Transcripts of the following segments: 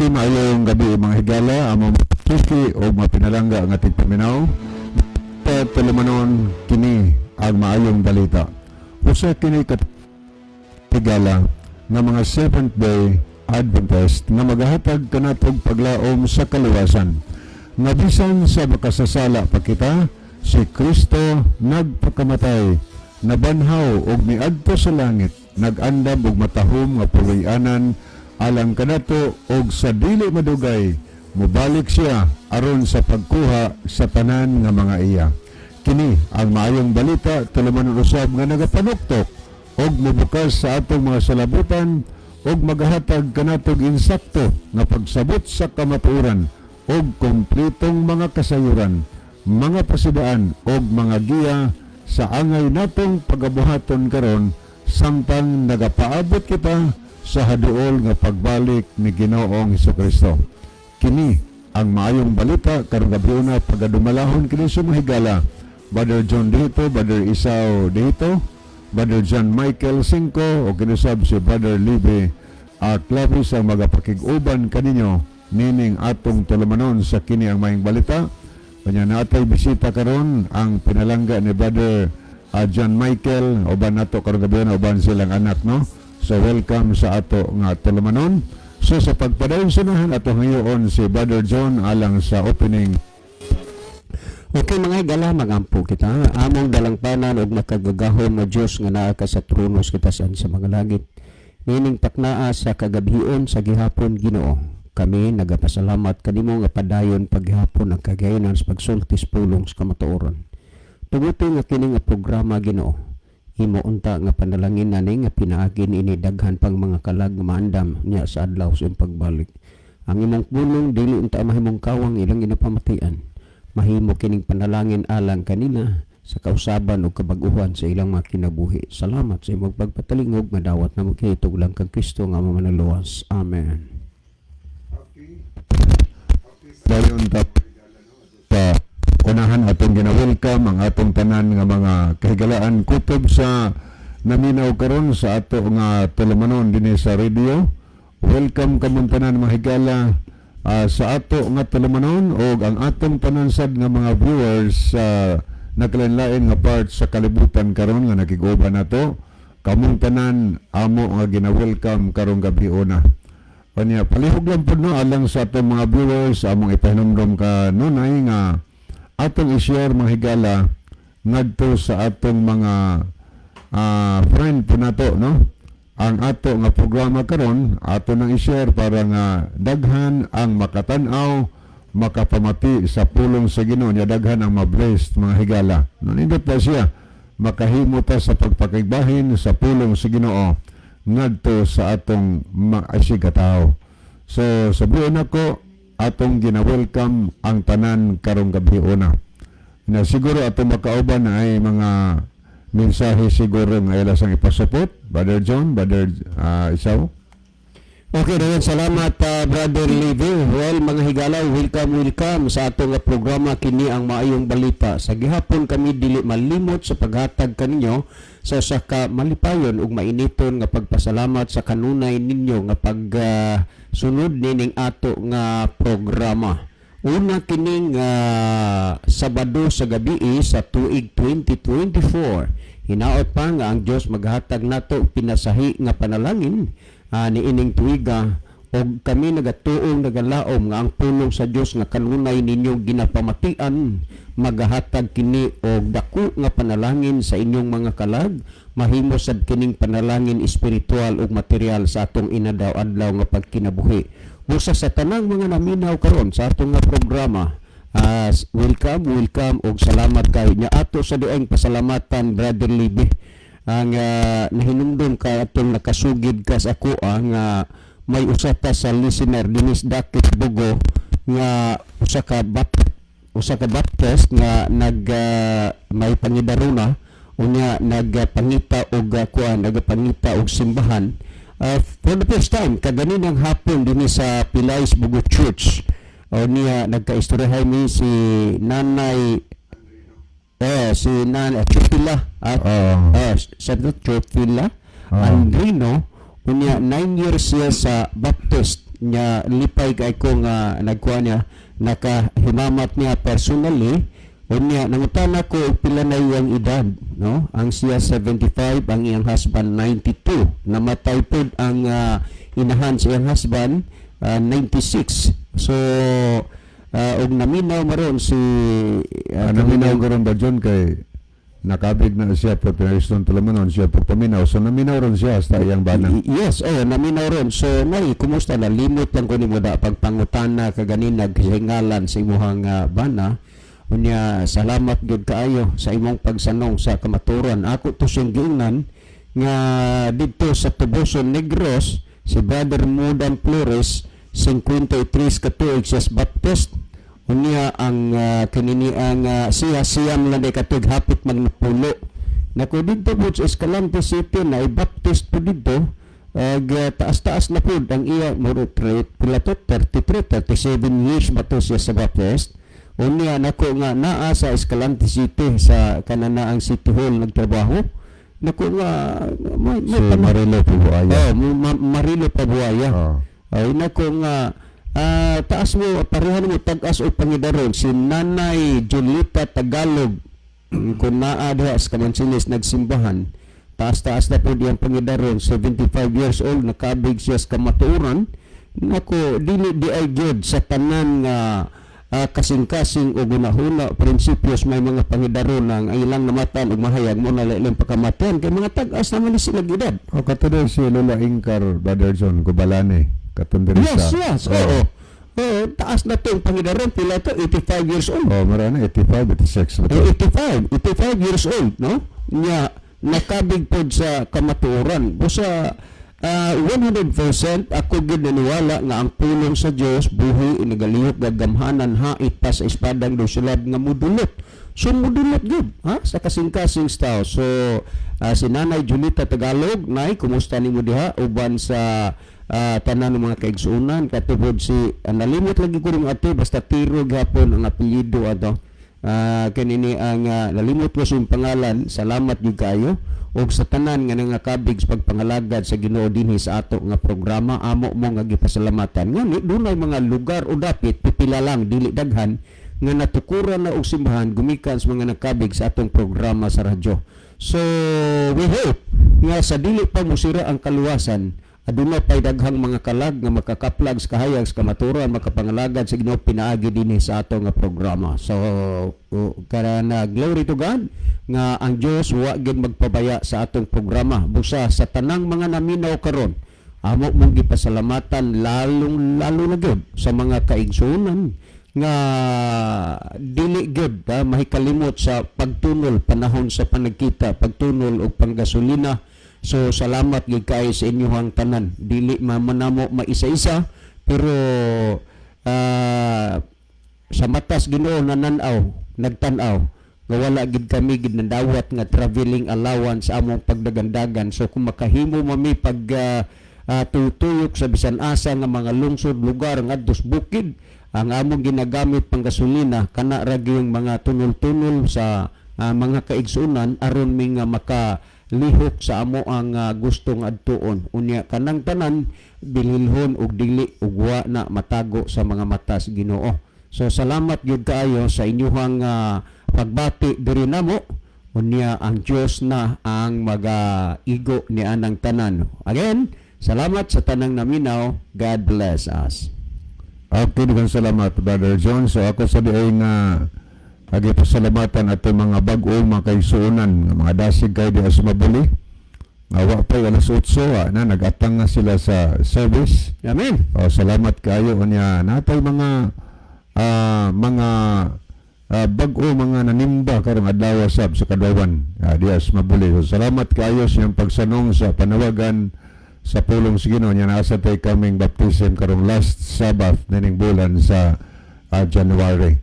Okay, maayong gabi mga higala, among suki o mapinalangga ang ating paminaw. Tulumanon kini ang maayong balita. Usa kini higala nga mga Seventh-day Adventist nga magahatag kanatog paglaom sa kaluwasan. Nga bisan sa makasasala pa kita, si Kristo nagpakamatay, nabanhaw og miadto sa langit, nag-andam og matahom nga puloy-anan alang kanato og sa dili madugay mobalik siya aron sa pagkuha sa tanan nga mga iya. Kini ang maayong balita tulumanon usab nga nagapanuktok og mobukas sa atong mga salabutan og magahatag kanatog insakto nga pagsabot sa kamatuoran og kompletong mga kasayuran, mga pasidaan og mga giya sa angay natong pagabuhaton karon samtang nagapaabot kita sa haduol nga pagbalik ni Ginoong Hesukristo. Kini ang maayong balita karong gabi na pagadumalahon kini sa mga higala. Brother John dito, Brother Isao dito, Brother John Michael Cinco o kinusab si Brother Libby at labis ang magapakig-uban kaninyo nining atong tulumanon sa kini ang maayong balita. Kanya natay bisita karon ang pinalangga ni Brother John Michael uban nato karong gabi na uban silang anak, no? So welcome sa ato nga tulumanon. So sa pagpadayon sunahan ato ngayon si Brother John alang sa opening. Okay mga higala, magampo kita. Among dalangpanan og makagagahom nga Dios nga naa ka sa tronos kita sa mga langit. Nining taknaa sa kagabion sa gihapon Ginoo. Kami nagapasalamat kanimo nga padayon paghihapon ang kagayonan sa pagsultis pulong sa kamatuoran. Tumutoy nga kini nga programa Ginoo. Imo unta nga panalangin nani nga pinaagin ini daghan pang mga kalag nga maandam niya sa adlaw sa pagbalik. Ang imong pulong dili unta mahimong kawang ilang ginapamatian. Mahimo kining panalangin alang kanila sa kausaban o kabag-uhan sa ilang mga kinabuhi. Salamat sa imong pagpatalingog, madawat na magkitog lang kang Kristo nga mamanaluwas. Amen. Dayon ta unahan atong gina-welcome ang atong tanan nga mga kahigalaan kutob sa naminaw karon sa ato nga tulumanon dinhi sa radio. Welcome kamong tanan mga higala sa ato nga tulumanon og ang atong tanan sad nga mga viewers sa naglain-lain nga part sa kalibutan karon nga nakiguban nato. Kamong tanan amo nga gina-welcome karong gabi una. Kanya palihog lang pud no alang sa atong mga viewers among ipahinumdom ka nunay nga atong i-share mga higala ngadto sa atong mga friend po nato, no? Ang ato nga programa karon ato nang i-share para nga daghan ang makatan-aw, makapamati sa pulong sa Ginoo, nya daghan ang ma-blessed mga higala. Nindot na siya makahimo ta sa pagpakigbahin sa pulong sa Ginoo ngadto sa atong maasigataw. So sabihin ako atong gina-welcome ang tanan karong gabi una. Na siguro atong makauban na ay mga mensahe siguro nga ila sang ipasupot. Brother John, Brother Isao. Okay, dayon salamat Brother Levi. Well, mga higala, welcome sa atong programa kini ang maayong balita. Sa gihapon kami dili malimot sa paghatag kaninyo sa usa ka malipayon ug mainiton nga pagpasalamat sa kanunay ninyo nga sunod nining ato nga programa. Una kining Sabado sa gabi sa tuig 2024. Hinaot pa nga ang Dios maghatag nato pinasahi nga panalangin ni ining tuiga og kami nagatuong nagalaom nga ang pulong sa Dios nga kanunay ninyo ginapamatian magahatag kini og dako nga panalangin sa inyong mga kalag, mahimo sad kining panalangin espiritual ug material sa atong inadaw-adlaw nga pagkinabuhi. Busa sa tanang mga naminaw karon sa atong nga programa, welcome og salamat kay nya ato sa dieng pasalamatan Brother Libby ang nahinungdon ka atong nakasugid ka sa ako nga may usa ta sa listener dinis Dakit Bugo nga usa ka Baptist nga may pangidaruna unya nagpangita og nagpangita og simbahan for the first time kaganinang hapon dinhi sa Pilais Bugo Church. O niya nagkaistoryahay mi si Nanay Chupila at Senator Chupila Andrino unya 9 years siya sa Baptist nya lipay kay ko nga nagkuha niya nakahimamat niya personally unya nangutana ko og pila na iyang edad, no? Ang siya 75, ang iyang husband 92. Namatay pod ang inahan sa iyang husband 96. So og naminaw maron si naminaw karon ba John kay nakabig na siya po pinaliston tulamanon siya po paminaw, so naminaw ron siya hasta iyang bana. Yes, naminaw ron. So nay kumusta na limot lang ko nimo da pagpangutana kaganin naghingalan sa imong bana. Unya salamat gud kaayo sa imong pagsanong sa kamaturan. Ako to siyang giingnan nga didto sa Tubuson Negros si Brother Mudan Flores 53 katuig siya Baptist. Unya ang kanini ang siyam lang day katuig hapit magnapulo. Nako didto po sa Escalante City na Baptist po didto. Taas-taas na po ang iya muro pila to 37 years ba to siya sa Baptist. Unya nako nga naa sa Escalante City sa kanana ang City Hall nagtrabaho. Nako nga may Marilo Pabuaya. Marilo Pabuaya. Ay nako nga taas mo parehan mo tag-as o pangidaron si Nanay Julita Tagalog kung naa diha sa Kamansilis nagsimbahan. Taas-taas na po diyang pangidaron 75 years old nakabig siya sa kamatuoran. Nako dili di ay gyud sa tanan nga kasing-kasing o gunahuna prinsipyos may mga pangidaron ang ilang namatan ug mahayag mo na ilang pagkamatan kay mga tag-as naman ni sila gidad. O katulad si Lola Ingkar Brother John Gubalane katundiri sa. Yes. Oo. Taas na tong pangidaron pila to 85 years old. Marana 85 85 years old, no? Nya nakabig pod sa kamatuoran. Busa 100% ako gid naniwala nga ang pulong sa Dios buhi inagalihok gagamhanan hait pa sa espadang do sulad nga mudulot. So mudulot gid sa kasing-kasing tao. So si Nanay Julita Tagalog, nay kumusta nimo diha uban sa tanan ng mga kaigsuunan katubod si nalimot lagi ko ning ate basta tiro gapon ang apelyido ato. Kanini ang nalimot ko sa pangalan. Salamat gyud kayo og sa tanan nga nangakabig sa pagpangalagad sa Ginoo dinhi sa ato nga programa amo mo nga gipasalamatan ngani dunay mga lugar o dapit pipila lang dili daghan nga natukuran na og simbahan gumikan sa mga nakabig sa atong programa sa radyo. So we hope nga sa dili pa musira ang kaluwasan aduna pay daghang mga kalag nga makakaplag sa kahayag sa kamaturan makapangalagad sa Ginoo pinaagi dinhi sa ato nga programa. So karana glory to God nga ang Dios wa gid magpabaya sa atong programa busa sa tanang mga naminaw karon amo mong gipasalamatan lalo na gyud sa mga kaigsuonan nga dili gyud mahikalimot sa pagtunol panahon sa panagkita pagtunol og panggasolina. So salamat gid kay sa inyong tanan dili manamo maisa-isa pero sa matas Ginoo nananaw nagtan-aw nga wala gid kami gid nadawat nga traveling allowance sa among pagdagandagan. So kung makahimo mami pag tutuyok sa bisan asa nga mga lungsod lugar ngadto sa bukid ang among ginagamit pang gasolina kana ra gyud mga tunol-tunol sa mga kaigsuonan aron mi nga makalihok sa amo ang gustong adtuon. Unya kanang tanan bililhon og dili ug wa na matago sa mga matas Ginoo. So salamat gyud kaayo sa inyong pagbati diri namo. Unya ang Dios na ang magaigo ni anang tanan. Again, salamat sa tanang naminaw. God bless us. Okay, daghang salamat Brother John. So ako sa diay nga pasalamatan ato mga bag-ong mga kaigsuonan nga mga dasig kay diha sa Mabuli. Awa pa alas 8 na nagatang nga sila sa service. Amen. Salamat kayo unya natay mga bag-o mga nanimba karong adlaw sab sa Kadawan diha sa Mabuli. So, salamat kayo sa iyong pagsanong sa panawagan sa pulong sa Ginoo nya nasa tay kaming baptism karong last Sabbath ning bulan sa January.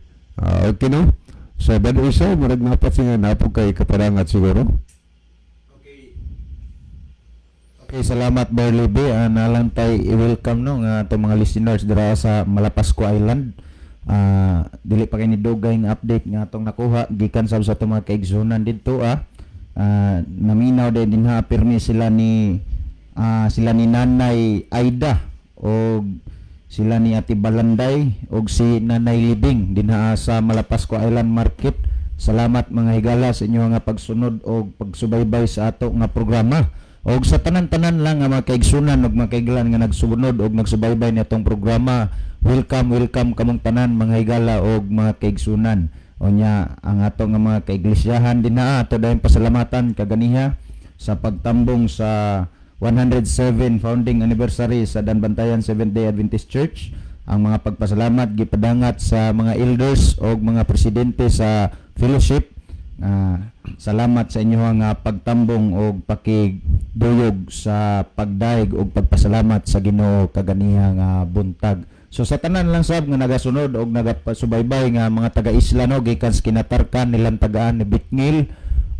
Okay no? So bado isa murag napasingan napo kay kaparangat siguro. Okay, salamat Barley B. Nalang tay i-welcome no nga itong mga listeners dira sa Malapascua Island. Dili pa kay ni dugay nga update nga atong nakuha gikan sa itong mga kaigsuonan didto naminaw din ha pirmi sila ni Nanay Aida o sila ni Ate Balanday ug si Nanay Libing dinha sa Malapascua Island Market. Salamat mga higala sa inyo nga pagsunod o pagsubaybay sa ato nga programa. Og sa tanan-tanan lang nga mga kaigsunan ug mga kaiglan nga nagsunod og nagsubaybay nitong programa, welcome kamong tanan mga higala og mga kaigsunan. Onya ang ato nga mga kaiglisyahan dinha ato dayon pasalamatan kaganiha sa pagtambong sa 107 founding anniversary sa Danbantayan Seventh-day Adventist Church. Ang mga pagpasalamat gipadangat sa mga elders o mga presidente sa fellowship. Salamat sa inyo nga pagtambong o pakigduyog sa pagdaig o pagpasalamat sa Ginoo kaganiha nga buntag. So sa tanan lang sab nga nagasunod og nagapasubaybay nga mga taga-isla no gikan sa kinatarkan nilang tagaan ni Bitngil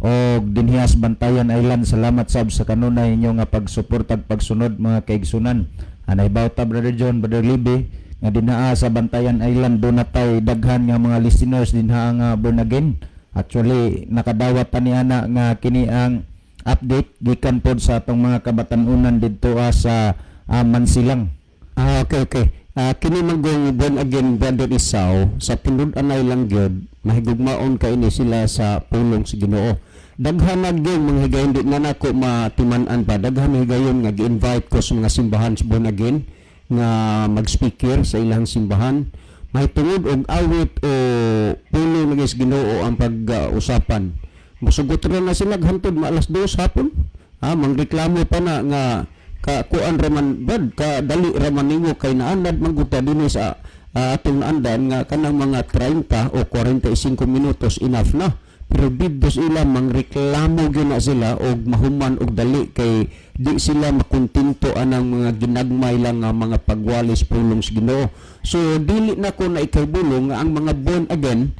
og dinhiyas Bantayan Island, salamat sab sa kanunay inyo nga pagsuportag pagsunod mga kaigsunan. Anay bawta Brother John, Brother Libby nga dinhaa sa Bantayan Island do natay daghan nga mga listeners dinhaa nga born again. Actually nakadawat ta ni ana nga kini ang update gikan pod sa atong mga kabatan-unan didto sa Mansilang. Okay. Kini magong born again Brother Isaw sa tinud-anay lang gyud mahigugmaon kay ini sila sa pulong sa Ginoo. Daghan na gyud mga higayon di na nako matiman-an pa. Daghan higayon nga gi-invite ko sa mga simbahan sa born again nga mag-speaker sa ilang simbahan. May tungod og awit o pulong ng Ginoo ang pag-usapan. Musugot ra na sila hantod maalas 2 hapon. Mangreklamo pa na nga kuan raman bad ka dali raman ninyo kay naanad mangguta dinhi sa atong naandan nga kanang mga 30 o 45 minutos enough na. Pero didto sila mangreklamo gyud na sila og mahuman og dali kay di sila makontento anang mga ginagmay lang nga mga pagwalis pulong sa Ginoo. So dili na ko na ikaybulong nga ang mga born again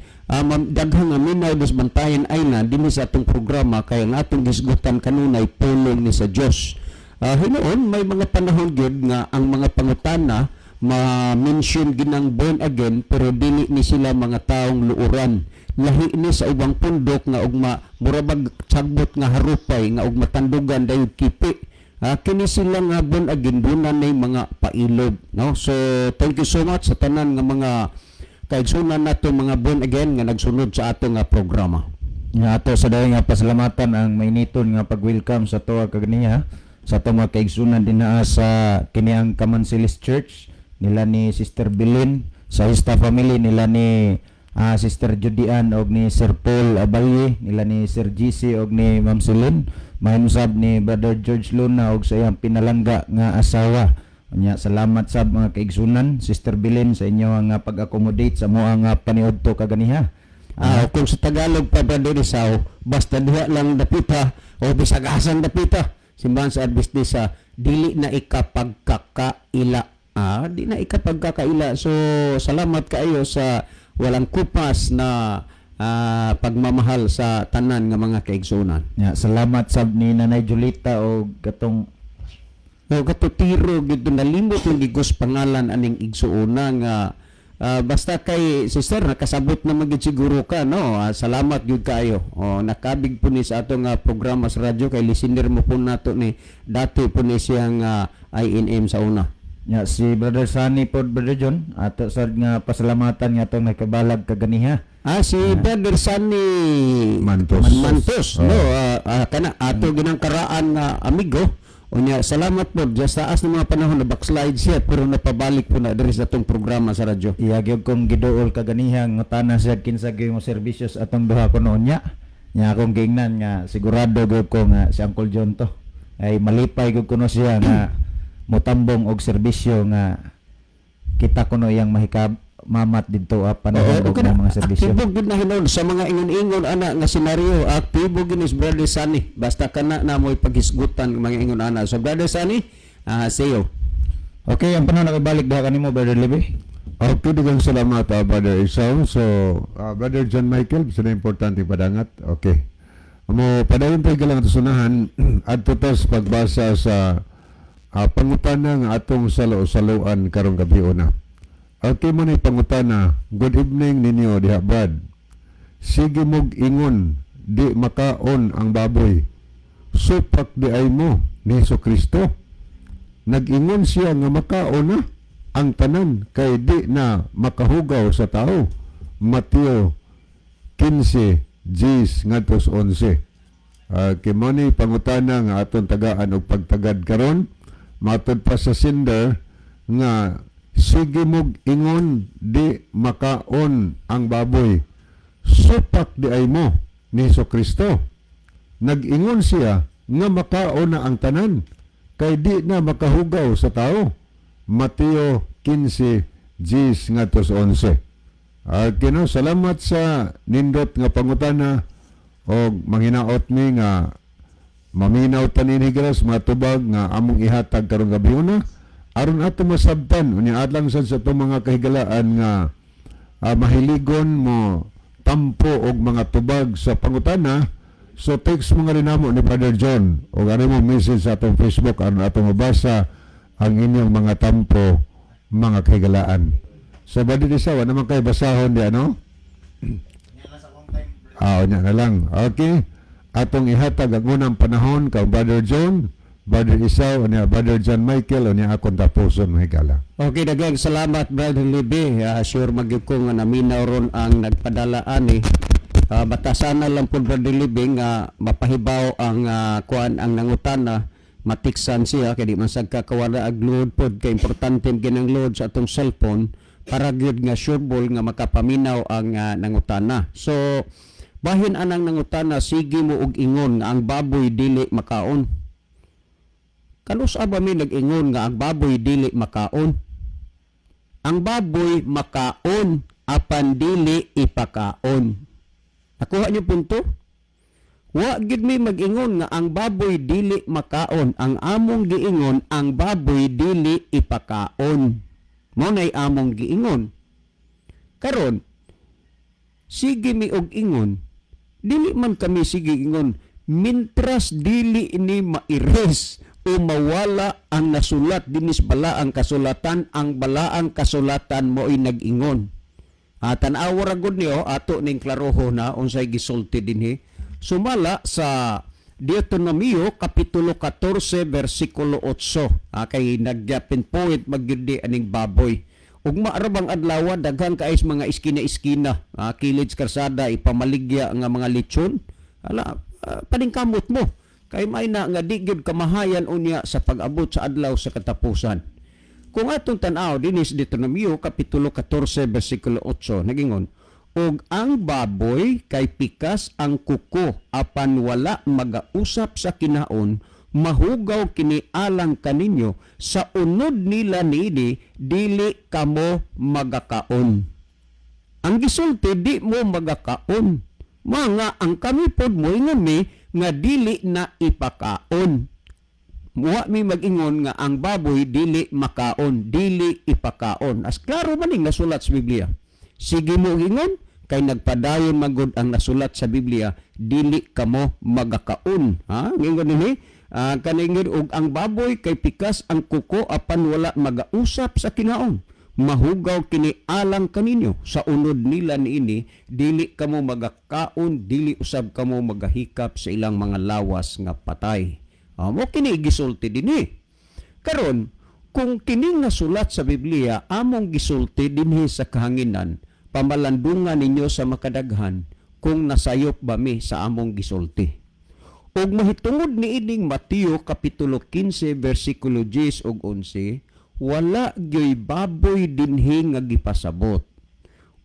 daghang nga minaw dos Bantayan Island dinhi sa atong programa kay ang atong gisgutan kanunay pulong ni sa Dios. Hinoon may mga panahon gyud nga ang mga pangutana ma-mention ginang born again pero dili ni sila mga taong luuran. Lahi ni sa ubang pundok nga og murabag sagbot nga harupay nga og matandugan dayon kipi. Kini sila nga born again dunan nay mga pailog, no? So thank you so much sa tanan nga mga kaigsunan nato mga born again nga nagsunod sa ato nga programa. Nga ato sa dayon nga pasalamatan ang mainiton nga pag-welcome sa tuwa kaganiha sa atong mga kaigsunan dinhaa sa kiniang Kamansilis Church nila ni Sister Bilin, sa Hista family nila ni Sister Judian og ni Sir Paul Abalye, nila ni Sir GC og ni Ma'am Celine, mahimsab ni Brother George Luna og sa iyang pinalangga nga asawa. Nya salamat sab mga kaigsunan Sister Bilin sa inyo nga pag-accommodate sa moa nga paniudto kaganiha. Kung sa Tagalog pa Brother Isaw, basta diha lang dapita o bisagasan dapita. Simbahan sa Adventist sa dili na ikapagkakaila. Di na ikapagkakaila. So salamat kayo sa walang kupas na pagmamahal sa tanan nga mga kaigsunan. Salamat sab ni Nanay Julita og katong tiro gid nalimot lang gigos pangalan aning igsuuna nga basta kay sister nakasabot na magid siguro ka no. Salamat gyud kayo. Nakabig po ni sa ato nga programa sa radyo kay listener mo po nato ni dati po ni siyang INM sa una. si Brother Sunny pod Brother John ato sad nga pasalamatan nga atong nakabalag kaganiha. Si Brother Sunny Mantos no kana ato ginang karaan nga amigo. Unya salamat po sa taas ng mga panahon na backslide siya pero napabalik po na diri sa atong programa sa radyo. Iyagyog kong giduol kaganiha ngutana siya kinsa gyud mo serbisyos atong duha kuno nya. Nya akong gingnan nga sigurado gyud ko nga si Uncle John to ay malipay gyud kuno siya nga motambong og serbisyo nga kita kuno iyang mahikab mamat didto panahon og mga serbisyo. Aktibo gid na hinon sa mga ingon-ingon ana nga senaryo. Aktibo gid ni Brother Sunny. Basta kana na mo'y paghisgutan mga ingon ana. So Brother Sunny, see you. Okay, ang panahon nakabalik daw kanimo Brother Libby. Okay, daghang salamat Brother Isaw. So Brother John Michael, sa importante padangat. Okay. Amo padayon tay galang sunahan adto tas pagbasa sa pangutana nga atong salo-saloan karong gabi una. Okay mo na pangutana. Good evening ninyo diha Brad. Sige mog ingon di makaon ang baboy. Supak di ay mo ni Jesucristo. Nag-ingon siya nga makaon na. ang tanan kay di na makahugaw sa tao. Mateo 15 10 ngadto sa 11. Kimoni pangutana nga aton tagaan og pagtagad karon, matod pa sa sender nga sige mog ingon di makaon ang baboy. Supak di ay mo ni Hesukristo. Nag-ingon siya nga makaon na ang tanan kay di na makahugaw sa tao. Mateo 15 10 ngadto sa 11. Kino salamat sa nindot nga pangutana og manghinaot mi nga maminaw tanin higras matubag nga among ihatag karong gabi una aron ato masabtan unya adlang sad sa itong mga kahigalaan nga mahiligon mo tampo og mga tubag sa pangutana. So text mo nga rin namo ni Brother John o ano mo message sa atong Facebook aron ato mabasa ang inyong mga tampo mga kahigalaan. Sa badi di sawa naman kayo basahon di ano? Nya na lang. Okay. Atong ihatag ang unang panahon kay Brother John, Brother Isaw, o Brother John Michael, o niya akong tapuson mga higala. Okay, daghang salamat Brother Libby. Sure magyud ko nga naminaw ron ang nagpadala ani. Batasan na lang po Brother Libby nga mapahibaw ang kuan ang nangutana, matiksan siya kay di man sad kakawala ag load pod kay importante ginang load sa atong cellphone para gyud nga sureball nga makapaminaw ang nangutana. So bahin anang nangutana, sige mo og ingon nga ang baboy dili makaon. Kanus ba mi nag-ingon nga ang baboy dili makaon? Ang baboy makaon apan dili ipakaon. Nakuha niyo punto? Wa gid mi mag-ingon nga ang baboy dili makaon. Ang among giingon ang baboy dili ipakaon. Mo nay among giingon. Karon sige mi og ingon. Dili man kami sige ingon mintras dili ni maires o mawala ang nasulat dinis balaang kasulatan, ang balaang kasulatan mo'y nag-ingon. Tan-awa ra gud niyo ato ning klaroho na unsay gisulti dinhi. Sumala sa Deuteronomio kapitulo 14 bersikulo 8. Kay nagyapin point magyudi aning baboy. Ug maarabang adlaw daghan kaayos mga iskina-iskina, kilid karsada ipamaligya nga mga lechon. Paningkamot mo. Kay may na nga di gyud kamahayan unya sa pag-abot sa adlaw sa katapusan. Kung atong tan-aw dinis Deuteronomio kapitulo 14 bersikulo 8 nagingon, og ang baboy kay pikas ang kuko apan wala magausap sa kinaon, mahugaw kini alang kaninyo, sa unod nila niini dili kamo magakaon. Ang gisulti di mo magakaon. Mga ang kami pod mo ingon mi nga dili na ipakaon. Muwa mi mag-ingon nga ang baboy dili makaon, dili ipakaon. As klaro man ning nasulat sa Biblia. Sige mo ingon kay nagpadayon magud ang nasulat sa Biblia, dili kamo magakaon. Ngingon dinhi, kaningid og ang baboy kay pikas ang kuko apan wala magausap sa kinaon. Mahugaw kini alang kaninyo, sa unod nila niini dili kamo magakaon, dili usab kamo magahikap sa ilang mga lawas nga patay. Mo kini gisulti dinhi. Karon kung kini nga sulat sa Biblia among gisulti dinhi sa kahanginan, pamalandungan ninyo sa makadaghan kung nasayop ba mi sa among gisulti. Og mahitungod ni ining Mateo kapitulo 15 bersikulo 10 ug 11, wala gyoy baboy dinhi nga gipasabot.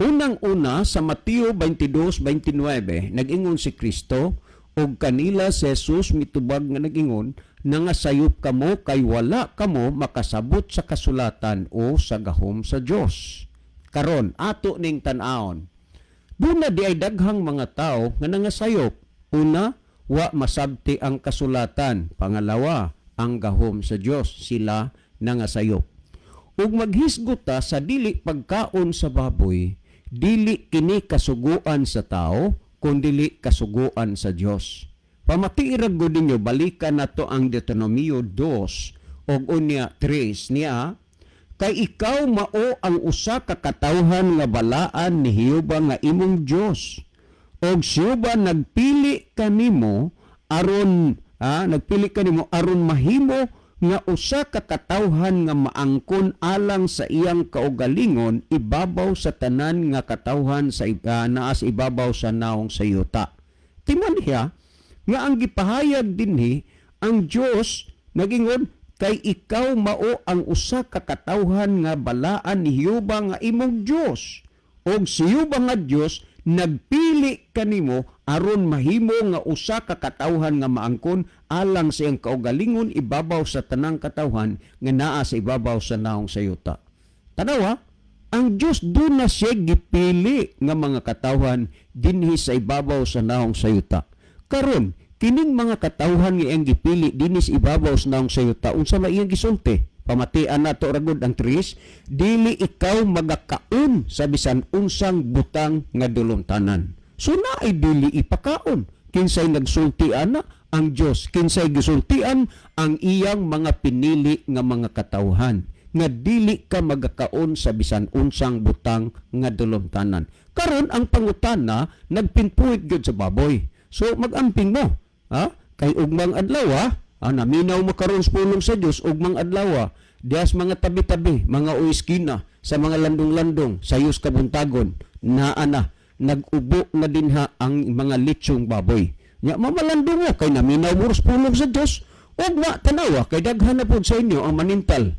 Unang-una sa Mateo 22:29 nag-ingon si Kristo og kanila si Jesus mitubag nga nag-ingon na nga sayop kamo kay wala kamo makasabot sa kasulatan o sa gahom sa Dios. Karon ato ning tan-awon, duna di ay daghang mga tao nga nangasayop. Una, wa masabti ang kasulatan. Pangalawa, ang gahom sa Dios, sila nangasayop. Ug maghisgota sa dili pagkaon sa baboy, dili kini kasuguan sa tao, kundi kasuguan sa Dios. Pamatiirag gud ninyo balikan nato ang Deuteronomio 2 og unya 3 niya, kay ikaw mao ang usa ka katawhan nga balaan ni Jehova nga imong Dios. Og siya nagpili kanimo aron mahimo nga usa ka katawhan nga maangkon alang sa iyang kaugalingon ibabaw sa tanan nga katawhan sa naa sa ibabaw sa naong sa yuta. Timan niya nga ang gipahayag dinhi ang Dios nagingon kay ikaw mao ang usa ka katawhan nga balaan ni Jehova nga imong Dios. Og si Jehova nga Dios nagpili kanimo aron mahimo nga usa ka katawhan nga maangkon alang sa iyang kaugalingon ibabaw sa tanang katawhan nga naa sa ibabaw sa naong sa yuta. Tanawa, ang Dios doon na siya gipili nga mga katawhan dinhi sa ibabaw sa naong sa yuta. Karon, kining mga katawhan nga iyang gipili dinhi sa ibabaw sa naong sa yuta, unsa man iyang gisulti? Pamatian nato ragod ang 3, dili ikaw magakaon sa bisan unsang butang nga dulumtanan. So naay dili ipakaon. Kinsay nagsultian na ang Dios, kinsay gisultian ang iyang mga pinili nga mga katawhan nga dili ka magakaon sa bisan unsang butang nga dulumtanan. Karon ang pangutana nagpinpuit gyud sa baboy. So magamping mo, ha? Kay ugmang adlaw, naminaw mo karon sa pulong sa Dios ugmang adlaw, dias mga tabi-tabi, mga uiskina sa mga landong-landong, sayos kabuntagon, naa na nag-ubo na dinha ang mga litsong baboy. Nya mamalandong mo kay naminaw mo sa pulong sa Dios, ugma tanawa kay daghan na pud sa inyo ang manintal.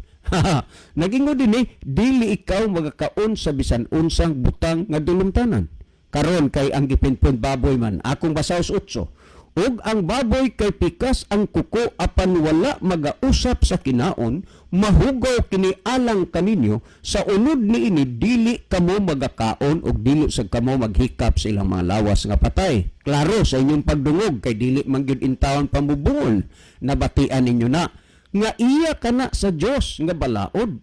Nagingo din dili ikaw magakaon sa bisan unsang butang nga dulumtanan. Karon kay ang gipinpon baboy man, akong basaw sa 8. Og ang baboy kay pikas ang kuko apan wala magausap sa kinaon, mahugaw kini alang kaninyo, sa unod niini dili kamo magakaon og dili sa kamo maghikap sa ilang mga lawas nga patay. Klaro sa inyong pagdungog kay dili man gyud intawon pamubungol, nabatian ninyo na nga iya kana sa Dios nga balaod.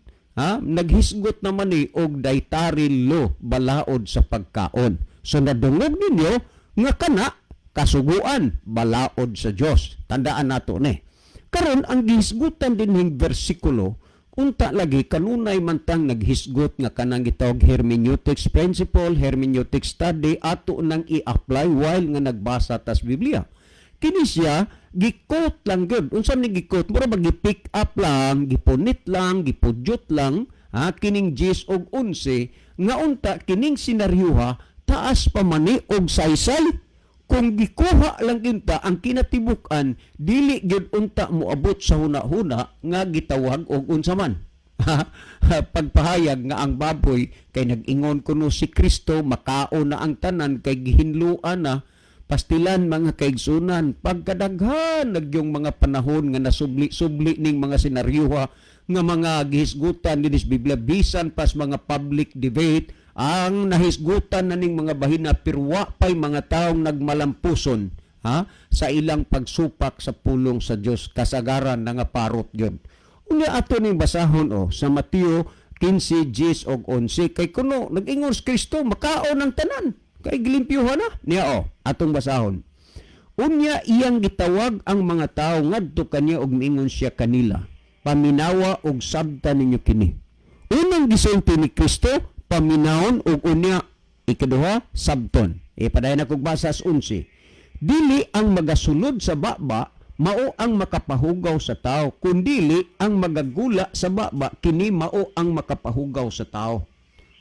Naghisgot naman ni og daytari lo balaod sa pagkaon. So nadungog ninyo nga kana kasuguan balaod sa Dios. Tandaan nato ni. Karon ang gihisgutan dinhing bersikulo unta lagi kanunay man tang naghisgot nga kanang gitawag hermeneutics principle, hermeneutic study ato nang i-apply while nga nagbasa tas Biblia. Kini siya gikot lang gyud. Unsa ni gikot? Mura ba gi-pick up lang, gipunit lang, gipudyot lang, kining 10 og 11 nga unta kining senaryoha taas pa mani og saysay. Kung gikuha lang kinta ang kinatibuk-an, dili gyud unta moabot sa huna-huna nga gitawag og unsa man. Pagpahayag nga ang baboy kay nag-ingon kuno si Kristo makaon na ang tanan kay gihinluan na pastilan mga kaigsunan pagkadaghan nagyong mga panahon nga nasubli-subli ning mga senaryoha nga mga gihisgutan dinhi sa Biblia bisan pas mga public debate ang nahisgutan na ning mga bahina pirwa pay mga taong nagmalampuson sa ilang pagsupak sa pulong sa Dios kasagaran na nga parot gyud. Unya ato ning basahon sa Mateo 15:10 og 11 kay kuno nag-ingon si Kristo makaon ang tanan kay gilimpyuhan na niya atong basahon. Unya iyang gitawag ang mga tao ngadto kaniya og miingon siya kanila, paminawa og sabtan ninyo kini. Unang gisulti ni Kristo, paminawon og unya ikaduha sabton. Padayon ako basa sa 11. Dili ang magasulod sa baba mao ang makapahugaw sa tao, kundili ang magagula sa baba kini mao ang makapahugaw sa tao.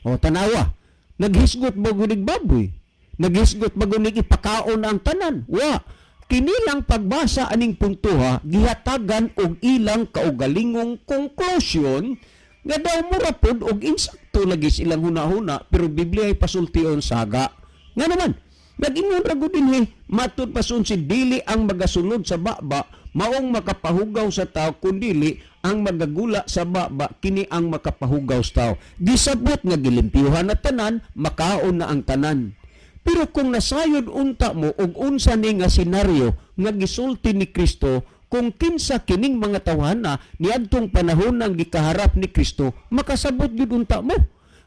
Tanawa, naghisgot ba gunig baboy? Naghisgot ba gunig ipakaon ang tanan? Wa. Kini lang pagbasa aning puntuha, gihatagan og ilang kaugalingong conclusion nga daw murapod og insakto lagi silang huna-huna pero Biblia ay pasultion saga. Nga naman, nag-ingon ra gud dinhi matud pasun si dili ang magasunod sa baba maong makapahugaw sa tao kundili ang magagula sa baba kini ang makapahugaw sa tao. Gisabot nga gilimpyuhan na tanan, makaon na ang tanan. Pero kung nasayod unta mo og unsa ni nga senaryo nga gisulti ni Kristo, kung kinsa kining mga tawhana niadtong panahon nang gikaharap ni Kristo, makasabot gyud unta mo.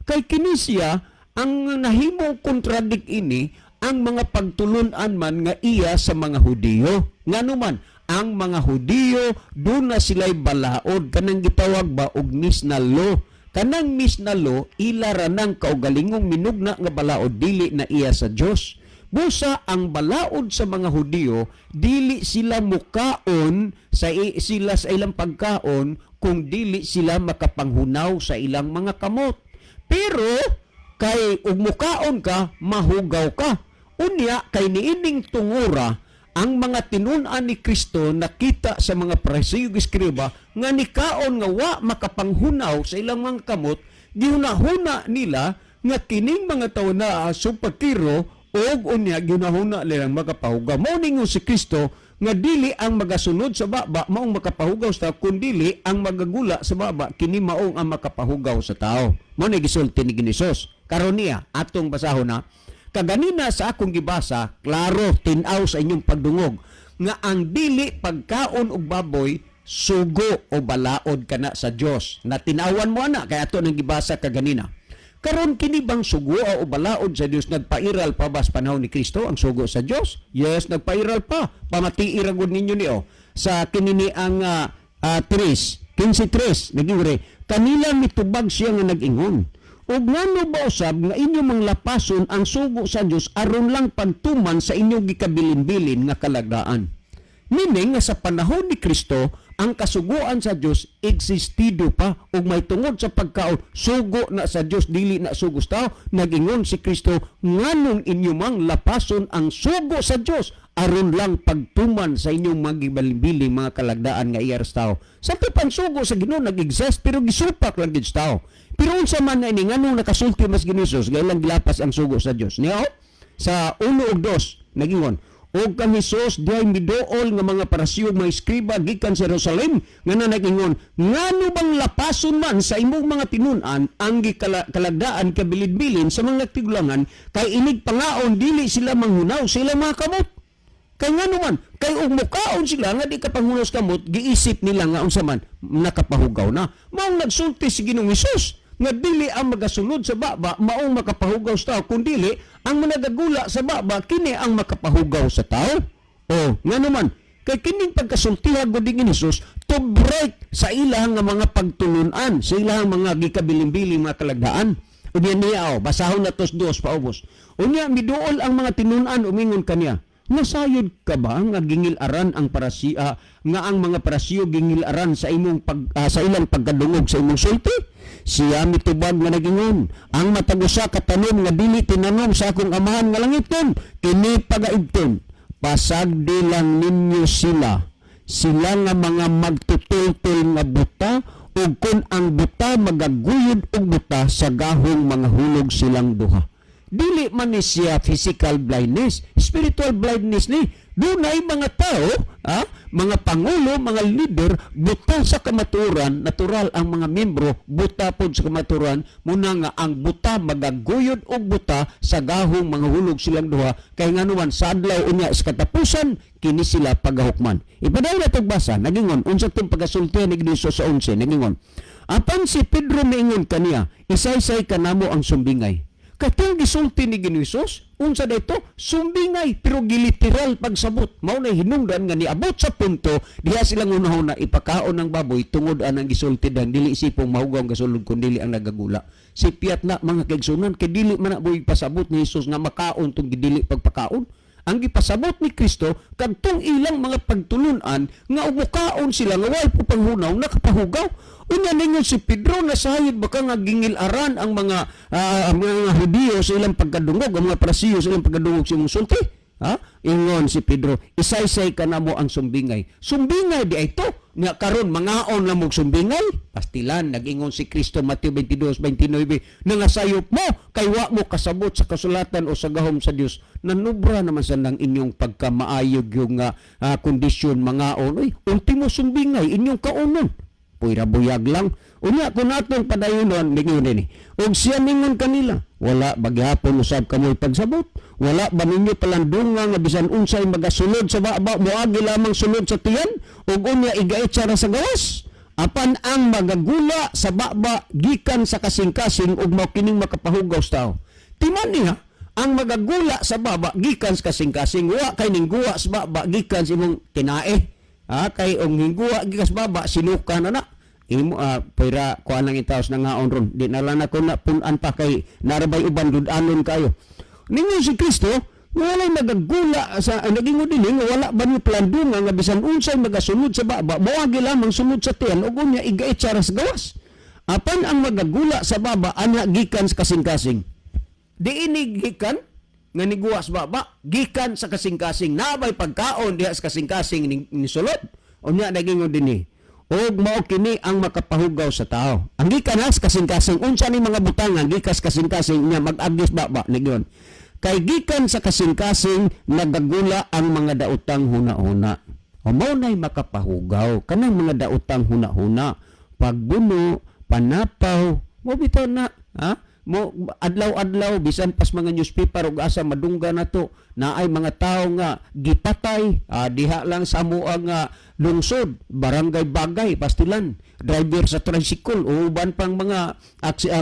Kay kini siya ang nahimong kontradik ini ang mga pagtulunan man nga iya sa mga Hudiyo. Nganuman, ang mga Hudiyo doon na sila'y balaod kanang gitawag ba og misnal law. Kanang misnal law ila ra nang kaugalingong minugna nga balaod dili na iya sa Dios. Busa ang balaod sa mga Hudiyo, dili sila mukaon sila sa ilang pagkaon kung dili sila makapanghunaw sa ilang mga kamot. Pero kay ug mukaon ka, mahugaw ka. Unya kay niining tungura ang mga tinun-an ni Kristo nakita sa mga Pariseo ug Eskriba nga nikaon nga wa makapanghunaw sa ilang mga kamot, gihunahuna nila nga kining mga tawo na pagkiro og unya ginahuna nilang makapahugaw. Mao ningon si Kristo nga dili ang magasunod sa baba maong makapahugaw sa tao, kundi ang magagula sa baba kini maong ang makapahugaw sa tao. Mao ni gisulti ni Hesus. Karon niya atong basahon na kaganina sa akong gibasa, klaro tin-aw sa inyong pagdungog nga ang dili pagkaon og baboy sugo o balaod kana sa Dios. Na tin-awan mo ana kay ato nang gibasa kaganina. Karon kini bang sugo o balaod sa Dios nagpairal pa bas panahon ni Kristo ang sugo sa Dios? Yes, nagpairal pa. Pamati iragod ninyo niyo sa kinini ang 15:3 naging kanila mitubag siya nga nag-ingon. Ug ngano ba usab nga inyo manglapason ang sugo sa Dios aron lang pagtuman sa inyong gikabilin-bilin nga kalagdaan? Meaning nga sa panahon ni Kristo, ang kasuguan sa Dios existido pa ug may tungod sa pagkaon sugo na sa Dios dili na sugo sa tao. Nagingon si Kristo, nganong inyo mang lapason ang sugo sa Dios aron lang pagtuman sa inyong magibalimbili mga kalagdaan nga iyar sa tao. Sa tipan sugo sa Ginoo nag-exist pero gisupak lang gid sa tao. Pero unsa man na ini nganong nakasulti mas Hesus gaylang gilapas ang sugo sa Dios. Niya sa 1 ug 2 nagingon, og kang Hesus diay miduol nga mga Pariseo mga Eskriba gikan sa Jerusalem nga nagingon, ngano bang lapason man sa imong mga tinun-an ang kalagdaan kabilin-bilin sa mga tigulangan kay inig pangaon dili sila manghunaw sa ilang mga kamot. Kay ngano man, kay ug mukaon sila nga di kapanghunaw sa kamot, giisip nila nga unsa man nakapahugaw na. Maong nagsulti si Ginoong Hesus nga dili ang magasunod sa baba maong makapahugaw sa tao, kundi ang managagula sa baba kini ang makapahugaw sa tao. O ngano man, kay kining pagkasultihan gud ni Hesus to break sa ilang nga mga pagtulunan, sa ilang mga gikabilin-bilin mga kalagdaan. Unya niya basahon na tos 2 paubos. Unya miduol ang mga tinunan umingon kaniya, nasayod ka ba nga gingilaran ang parasiya nga ang mga Pariseo gingilaran sa imong sa ilang pagkadungog sa imong sulti? Siya mitubag nga nagingon, ang matag usa ka tanom nga dili tinanom sa akong amahan nga langiton, kini pagaibton. Pasagdi lang ninyo sila nga mga magtutultol nga buta, ug kun ang buta magaguyod og buta sa gahong mga hulog silang duha. Dili man ni siya physical blindness, spiritual blindness ni. Dunay mga tao, mga pangulo, mga leader, buta sa kamaturan, natural ang mga membro, buta pod sa kamaturan, muna nga ang buta magaguyod og buta sa gahong mga hulog silang duha, kay nganuman sa adlaw unya sa katapusan, kini sila pagahukman. Ipadayon na tagbasa, nagingon, unsa itong pagasultihan ni Hesus sa 11, nagingon, apan si Pedro miingon kaniya, isaysay ka namo ang sumbingay. Katong gisulti ni Hesus, unsa dayto? Sumbingay pero giliteral pagsabot. Mao na hinungdan nga niabot sa punto diha silang unahon na ipakaon ng baboy tungod anang gisulti dan dili isipong mahugaw ang gasulod kun dili ang nagagula. Si piyat na mga kaigsunan kay dili man na boy pasabot ni Hesus nga makaon tong gidili pagpakaon. Ang gipasabot ni Kristo kadtong ilang mga pagtulunan nga umukaon sila nga way po panghunaw nakapahugaw. Unya ningon si Pedro nasayod baka nga gingilaran ang mga Hudiyo sa ilang pagkadungog, ang mga Pariseo sa ilang pagkadungog sa imong sulti. Ingon si Pedro, isaysay ka na mo ang sumbingay. Sumbingay di ito. Nga karon mangaon lang mong sumbingay. Pastilan, nag-ingon si Kristo Mateo 22:29, nangasayop mo, kay wa mo kasabot sa kasulatan o sa gahom sa Dios. Nanubra naman sa nang inyong pagkamaayog yung kondisyon mangaon. Uy, ultimo sumbingay, inyong kaunon. Puira buyag lang. Unya kung natong padayonon, ningon ni. Og siya ningon kanila, wala bagyapon usab kamoy pagsabot. Wala ba ninyo palandunga nga bisan unsay magasulod sa baba moagi lamang sulod sa tiyan ug unya igaitsa ra sa gawas. Apan ang magagula sa baba gikan sa kasing-kasing ug mao kining makapahugaw sa tao. Timan niya ang magagula sa baba gikan sa kasing-kasing wa kay ning guwa sa baba gikan sa imong tinae. Kay ang hingguwa gikas baba sinuka na na imo pera kuan lang itaos na ngaon ron di na lang ako na punan pa kay narabay uban dudanon kayo ningon si Kristo Walay magagula sa naging din nga wala ba ni plandunga nga bisan unsay magasunod sa baba mao lamang sunod sa tiyan ug unya igait charas gawas. Apan ang magagula sa baba ana gikan sa kasing-kasing. Di ini gikan nga niguwas baba gikan sa kasing-kasing nabay pagkaon diha sa kasing-kasing ni sulod. Unya naging dinhi. Og mao kini ang makapahugaw sa tao. Ang gikan sa kasing-kasing unsa ni mga butangan gikas kasing-kasing nya mag-agis baba nigyon. Kay gikan sa kasing-kasing nagagula ang mga daotang huna-huna. O mao nay makapahugaw kanang mga daotang huna-huna, pagbuno, panapaw, mo bitaw na, ha? Mo adlaw-adlaw bisan pas mga newspaper ug asa madungga na to naay mga tawo nga gipatay diha lang sa amoang lungsod, barangay Bagay, Pastilan, driver sa tricycle o uban pang mga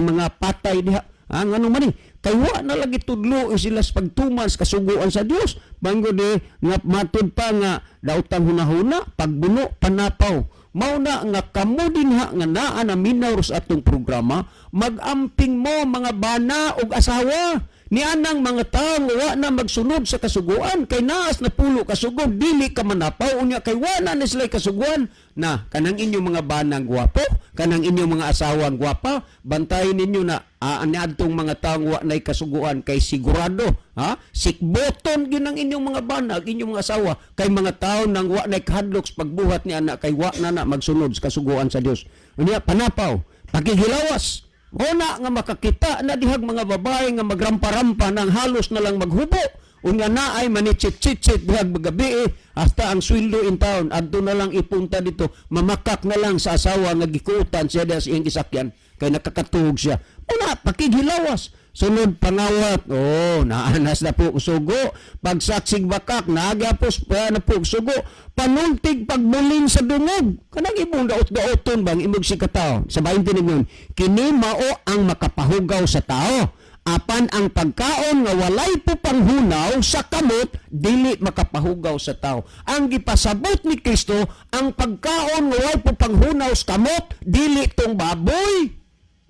mga patay diha. Ang ano man kay wa na lagi tudlo sila sa pagtuman sa kasuguan sa Dios. Banggo de nga matud pa nga daotang hunahuna, pagbuno, panapaw. Mao na nga kamo dinha nga naa na minaw sa atong programa, magamping mo mga bana ug asawa. Ni anang mga tawo nga wa na magsunod sa kasuguan kay naas na pulo kasugod dili ka manapaw unya kay wa na sila kasuguan na kanang inyong mga banang gwapo, kanang inyong mga asawang gwapa, bantayin ninyo na aniadtong mga tawo wa nay kasuguan kay sigurado sikboton gyud ang inyong mga banag, inyong mga asawa kay mga tawo nang wa nay kahadlok sa pagbuhat ni anak kay wa na magsunod sa kasuguan sa Dios. Unya panapaw, pakihilawas. Una nga makakita na dihag mga babae nga magrampa-rampa nang halos na lang maghubo. Unya na ay manitsit-chitsit dihag magabi hasta ang sweldo in town. Adto na lang ipunta dito. Mamakak na lang sa asawa nga gikuutan siya sa iyang gisakyan. Kay nakakatuhog siya. Una, pakighilawas. Sunod pangawat, naanas na po sugo. Pagsaksig bakak, nagyapos pa na po sugo. Panultig pagmuling sa dungog. Kanang ibong daot-daoton bang imog si katao. Sa 20 ninyon, kini mao ang makapahugaw sa tao. Apan ang pagkaon nga walay po panghunaw sa kamot, dili makapahugaw sa tao. Ang gipasabot ni Kristo, ang pagkaon nga walay po panghunaw sa kamot, dili tong baboy.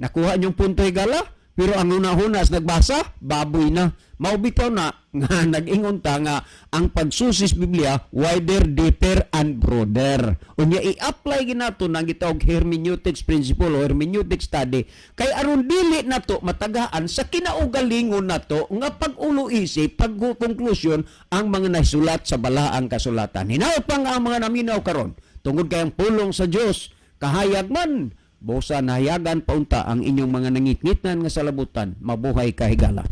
Nakuha niyong punto higala? Pero ang una-hunas nagbasa, baboy na. Maubitaw na nga nag-ingon ta nga ang pagsusis Biblia wider, deeper, and broader. Unya i-apply ginato nang gitawag hermeneutics principle o hermeneutic study. Kay aron dili nato matagaan sa kinaugalingon nato nga pag-ulo-isip, pag-conclusion ang mga nasulat sa balaang kasulatan. Hinaot pa nga ang mga naminaw karon tungod kay ang pulong sa Dios kahayag man. Bosa nahayagan paunta ang inyong mga nangitngitnan nga salabutan, mabuhay kahigala.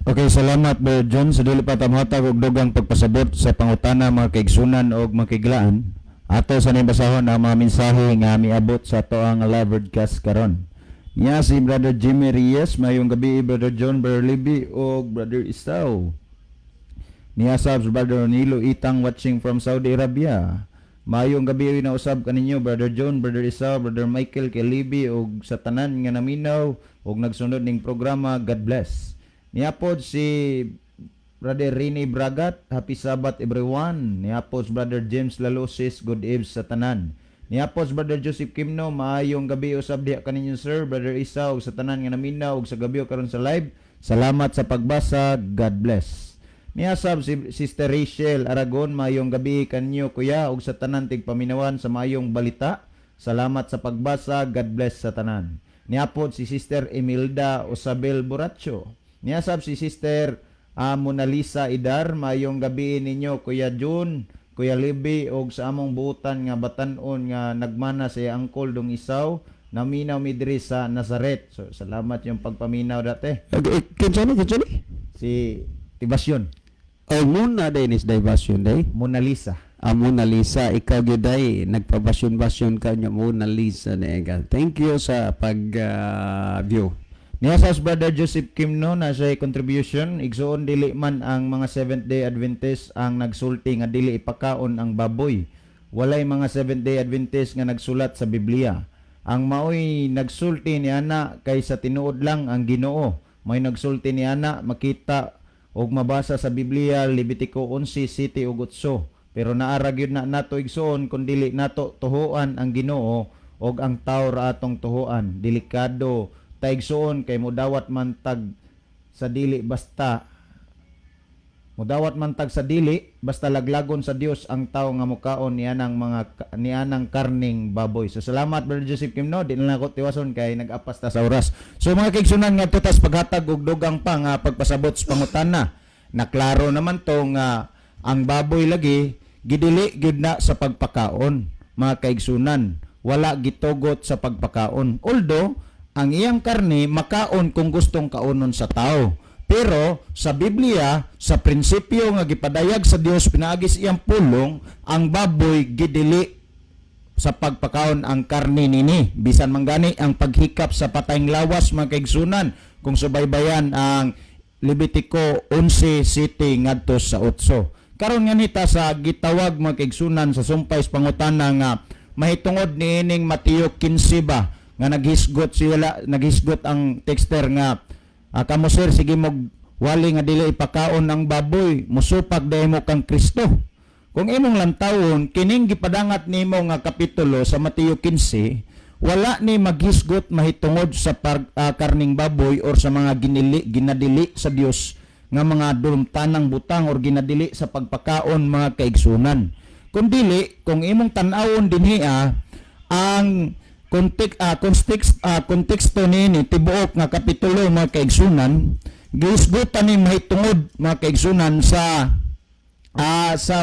Okay, salamat Brother John sa dili pa tamhatag og dugang pagpasabot sa pangutana mga kaigsunan og mga kaiglaan. Ato sa nibasahon ang mga mensahe nga miabot sa ato ang live broadcast karon. Niya si Brother Jimmy Reyes, mayong gabi Brother John, Brother Libby og Brother Isaw. Niya sa Brother Nilo Itang watching from Saudi Arabia. Mayong gabi na usab kaninyo Brother John, Brother Isaw, Brother Michael, kay Libby og sa tanan nga naminaw og nagsunod ning programa. God bless. Niapod si Brother Rene Bragat, happy Sabbath everyone. Niapod Brother James Lalosis, good eve sa tanan. Niapod Brother Joseph Kimno, maayong gabi usab diha kaninyo sir. Brother Isaw sa tanan nga naminaw og sa gabi karon sa live. Salamat sa pagbasa. God bless. Niasab si Sister Rachel Aragon, mayong gabi kanyo kuya ug sa tanan tigpaminawan sa mayong balita. Salamat sa pagbasa. God bless sa tanan. Niapod si Sister Emilda Osabel Borracho. Niasab si Sister Mona Lisa Idar, mayong gabi ninyo Kuya June, Kuya Libby ug sa among buutan nga batan-on nga nagmana sa Angkol Dong Isaw. Naminaw mi diri sa Nazaret. So salamat yung pagpaminaw dati. Kinsani? Si Tibasyon. Muna day is diversion day. Mona Lisa. Mona Lisa, ikaw gyuday nagpabasyon-basyon ka nya Mona Lisa na. Thank you sa pag-view. Niya sa Brother Joseph Kimno na siya contribution, igsuon dili man ang mga Seventh-day Adventist ang nagsulti nga dili ipakaon ang baboy. Walay mga Seventh-day Adventist nga nagsulat sa Biblia. Ang maoy nagsulti ni ana kay sa tinuod lang ang Ginoo. May nagsulti ni ana makita og mabasa sa Biblia Levitico 11:7 ug 8. Pero naara gyud na nato igsuon kun dili nato tuhuan ang Ginoo og ang tawo ra atong tuhuan. Delikado ta igsuon kay modawat man tag sa dili basta Mudawat man tag sa dili basta laglagon sa Dios ang tao nga mukaon nianang karning baboy. So salamat Brother Joseph Kimno, di na ako tiwason kay nag-apas ta sa oras. So mga kaigsunan nga tutas paghatag og dugang pa nga pagpasabot sa pangutana. Naklaro naman to nga ang baboy lagi gidili gyud na sa pagpakaon. Mga kaigsunan, wala gitugot sa pagpakaon. Although ang iyang karne makaon kung gustong kaonon sa tao. Pero sa Biblia, sa prinsipyo nga gipadayag sa Dios pinaagis iyang pulong, ang baboy gidili sa pagpakaon ang karne nini. Bisan manggani ang paghikap sa patayng lawas mga kaigsunan kung subaybayan ang Levitico 11:7 ngadto sa 8. Karon nga nita sa gitawag mga kaigsunan sa sumpay sa pangutana nga mahitungod niining Mateo 15 ba nga naghisgot ang texter nga kamo sir, sige mo wali nga dili ipakaon ang baboy, musupag dahil mo kang Kristo. Kung imong lantawon, kining gipadangat nimo nga kapitulo sa Mateo 15, wala ni maghisgot mahitungod sa karning baboy or sa mga ginadili sa Dios nga mga dulumtanang butang or ginadili sa pagpakaon mga kaigsunan. Kung dili, kung imong tan-awon dinhiya ang konteksto nini tibuok nga kapitulo mga kaigsunan, gihisgutan ni mahitungod mga kaigsunan sa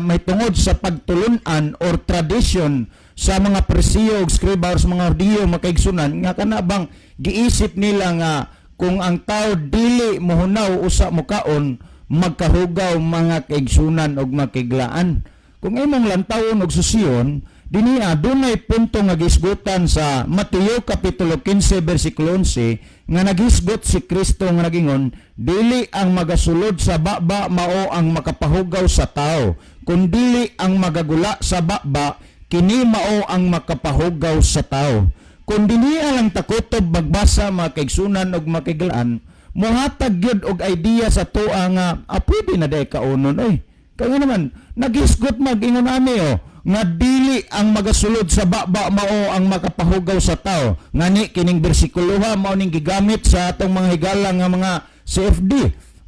mahitungod sa pagtulunan or tradition sa mga Parisiyo ug Skriba sa mga Hudiyo mga kaigsunan nga kanabang giisip nila nga kung ang tao dili mohunaw usa mukaon magkahugaw mga kaigsunan ug makiglaan. Kung imong lantawon og susiyon, dinhiya dunay punto nga gisgutan sa Mateo kapitulo 15 bersikulo 11 nga naghisgot si Kristo nga nagingon, dili ang magasulod sa baba mao ang makapahugaw sa tao, kundi ang magagula sa baba kini mao ang makapahugaw sa tao. Kung dinhiya lang takutob magbasa mga kaigsunan ug makiglaan, mohatag gyud og idea sa tuwa nga pwede na day kaunon oy. Kaya naman naghisgot magingon ani nga dili ang magasulod sa baba mao ang makapahugaw sa tao. Ngani kining bersikuloha mao ning gigamit sa atong mga higala nga mga CFD.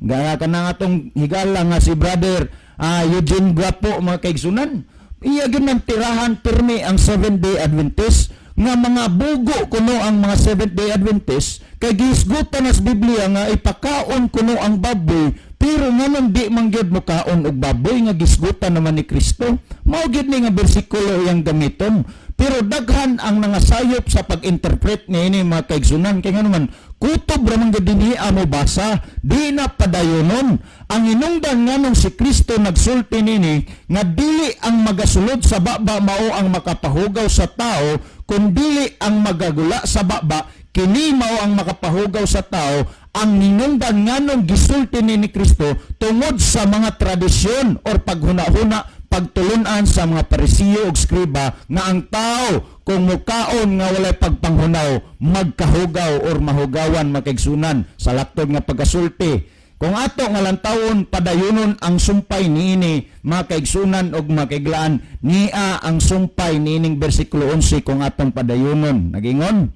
Gaya kanang atong higala nga si Brother Eugene Guapo mga kaigsunan. Iya gyud nang tirahan pirmi ang Seventh-day Adventist nga mga bugo kuno ang mga Seventh-day Adventist kay gisgutan sa Biblia nga ipakaon kuno ang baboy. Pero naman di mangyod mo kaon og baboy nga gisgutan naman ni Kristo. Mao gyud ni nga bersikulo yang gamiton. Pero daghan ang nangasayop sa pag-interpret niini mga kaigsunan kay naman kutob ra man gyud dinhi mo basa, di na padayonon. Ang inungdan nganong si Kristo nagsulti nini nga dili ang magasulod sa baba mao ang makapahugaw sa tao, kundi ang magagula sa baba kini mao ang makapahugaw sa tao. Ang ninungdan nganong gisulti ni Kristo tungod sa mga tradisyon or paghuna-huna pagtulunan sa mga Parisiyo ug Skriba nga ang tao kung mukaon nga walay pagpanghunaw magkahugaw or mahugawan makaigsunan sa laptop nga pagasulti. Kung ato nga lantawon padayonon ang sumpay niini mga kaigsunan ug makaiglaan, niya ang sumpay niining bersikulo 11 kung atong padayonon. Nagingon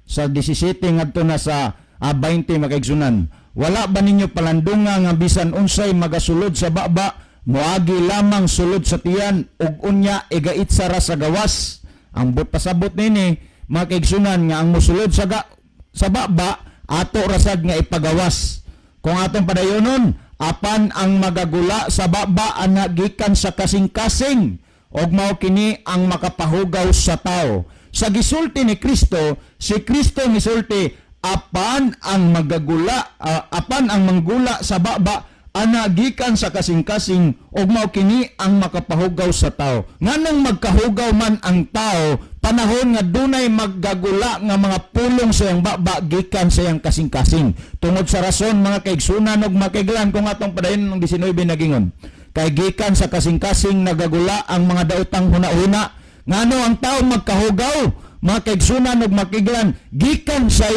sa 17 ngadto na sa 20 makaigsunan, wala ba ninyo palandunga nga bisan unsay magasulod sa baba moagi lamang sulod sa tiyan ug unya igaitsa ra sa gawas? Ang pasabot nini makaigsunan nga ang mosulod sa baba ato rasad nga ipagawas. Kung atong padayonon, apan ang magagula sa baba ana gikan sa kasing-kasing ug mao kini ang makapahugaw sa tao. Sa gisulti ni Kristo, si Kristo misulti apan ang manggula sa baba ana gikan sa kasing-kasing ug mao kini ang makapahugaw sa tao. Nganong magkahugaw man ang tao panahon nga dunay maggagula nga mga pulong sa iyang baba gikan sa iyang kasing-kasing. Tungod sa rason mga kaigsunan ug makaiglan kung atong padayon ng 19 nagingon, kay gikan sa kasing-kasing nagagula ang mga daotang huna-huna. Ngano ang tao magkahugaw mga kaigsunan ug makiglan gikan sa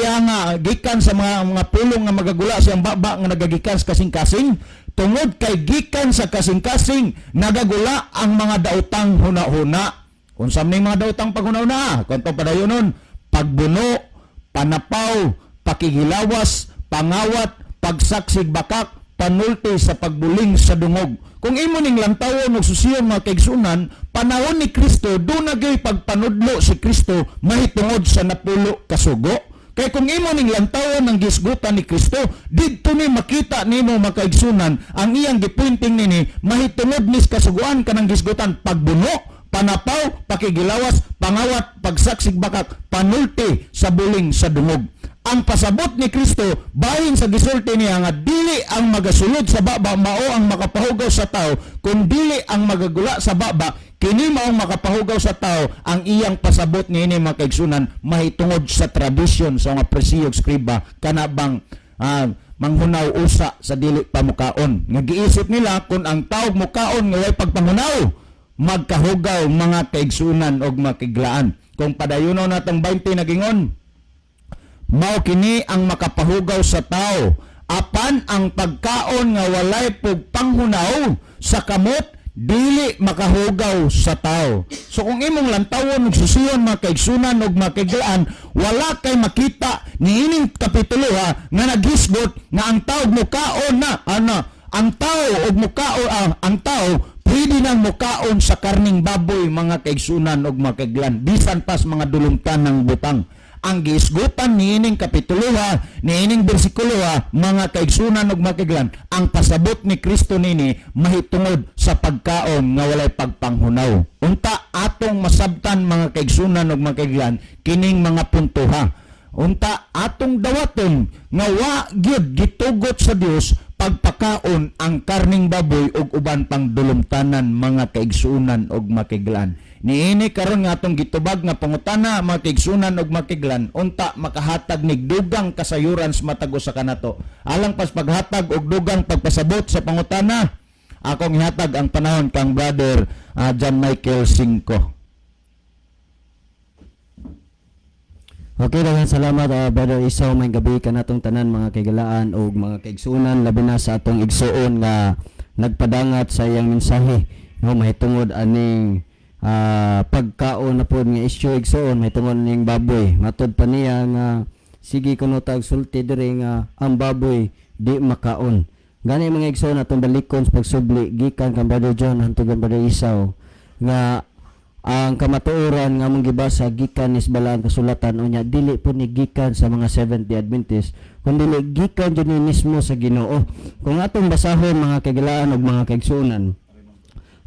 mga pulong nga magagula sa iyang baba nga nagagikan sa kasing-kasing. Tungod kay gikan sa kasing-kasing nagagula ang mga daotang huna-huna. Unsam ning mga daotang paghuna-huna? Kanto padayonon, pagbuno, panapaw, pakigilawas, pangawat, pagsaksig bakak, panulti sa pagbuling sa dungog. Kung imo ning lantawon og susiyon mga kaigsunan, panahon ni Kristo do na gyud pagpanudlo si Kristo mahitungod sa napulo ka sugo. Kay kung imo ning lantawon ng gisgutan ni Kristo, didto ni makita nimo mga kaigsunan ang iyang gipointing nini mahitungod ni kasuguan kanang gisgutan pagbuno, panapaw, pakigilawas, pangawat, pagsaksig bakak, panulti sa buling sa dungog. Ang pasabot ni Kristo bahin sa gisulti niya nga dili ang magasulod sa baba mao ang makapahugaw sa tao, kun dili ang magagula sa baba kini maong makapahugaw sa tao. Ang iyang pasabot niini mga kaigsunan mahitungod sa tradisyon sa mga presiyog skriba kana bang manghunaw usa sa dili pamukaon. Nga giisip nila kung ang tao mukaon nga way pagpangunaw magkahugaw mga kaigsunan og makiglaan. Kung padayuno natong 20 nagingon, mao kini ang makapahugaw sa tao apan ang pagkaon nga walay pug panghunaw sa kamot dili makahugaw sa tao. So kung imong lantawon ug susuyon mga kaigsunan ug makiglaan, wala kay makita niining kapitulo nga naghisgot nga ang tao mukaon na ang tao ug mukaon ang tao pwede nang mukaon sa karning baboy mga kaigsunan ug makiglaan bisan pas mga dulumtan ng butang. Ang giisgutan niining kapitulo niining bersikulo mga kaigsunan ug makiglan, ang pasabot ni Kristo nini mahitungod sa pagkaon nga walay pagpanghunaw. Unta atong masabtan mga kaigsunan ug makiglan kining mga punto Unta atong dawaton nga wa gyud gitugot sa Dios pagpakaon ang karning baboy ug uban pang dulumtanan mga kaigsunan ug makiglan. Niini karon nga atong gitubag nga pangutana mga kaigsunan ug makiglan, unta makahatag nig dugang kasayuran sa matag usa kanato. Alang pas paghatag og dugang pagpasabot sa pangutana, akong ihatag ang panahon kang brother John Michael Cinco. Okay, daghang salamat Brother Isaw. May gabi ka natong tanan mga kaigalaan o mga kaigsunan, labi na sa atong igsuon nga nagpadangat sa iyang mensahe. No, mahitungod aning pagkaon na pod nga issue igsuon, mahitungod ning baboy. Matod pa niya nga sige kuno tag sulti diri nga ang baboy di makaon. Gani mga igsuon atong balikon sa pagsubli gikan kang Brother John hantod kang Brother Isaw nga ang kamatuoran nga mong gibasa gikan is balaan kasulatan unya dili po ni gikan sa mga Seventh Day Adventist kundi gikan jud ni mismo sa Ginoo. Kung atong basahon mga kaigalaan ug mga kaigsuonan,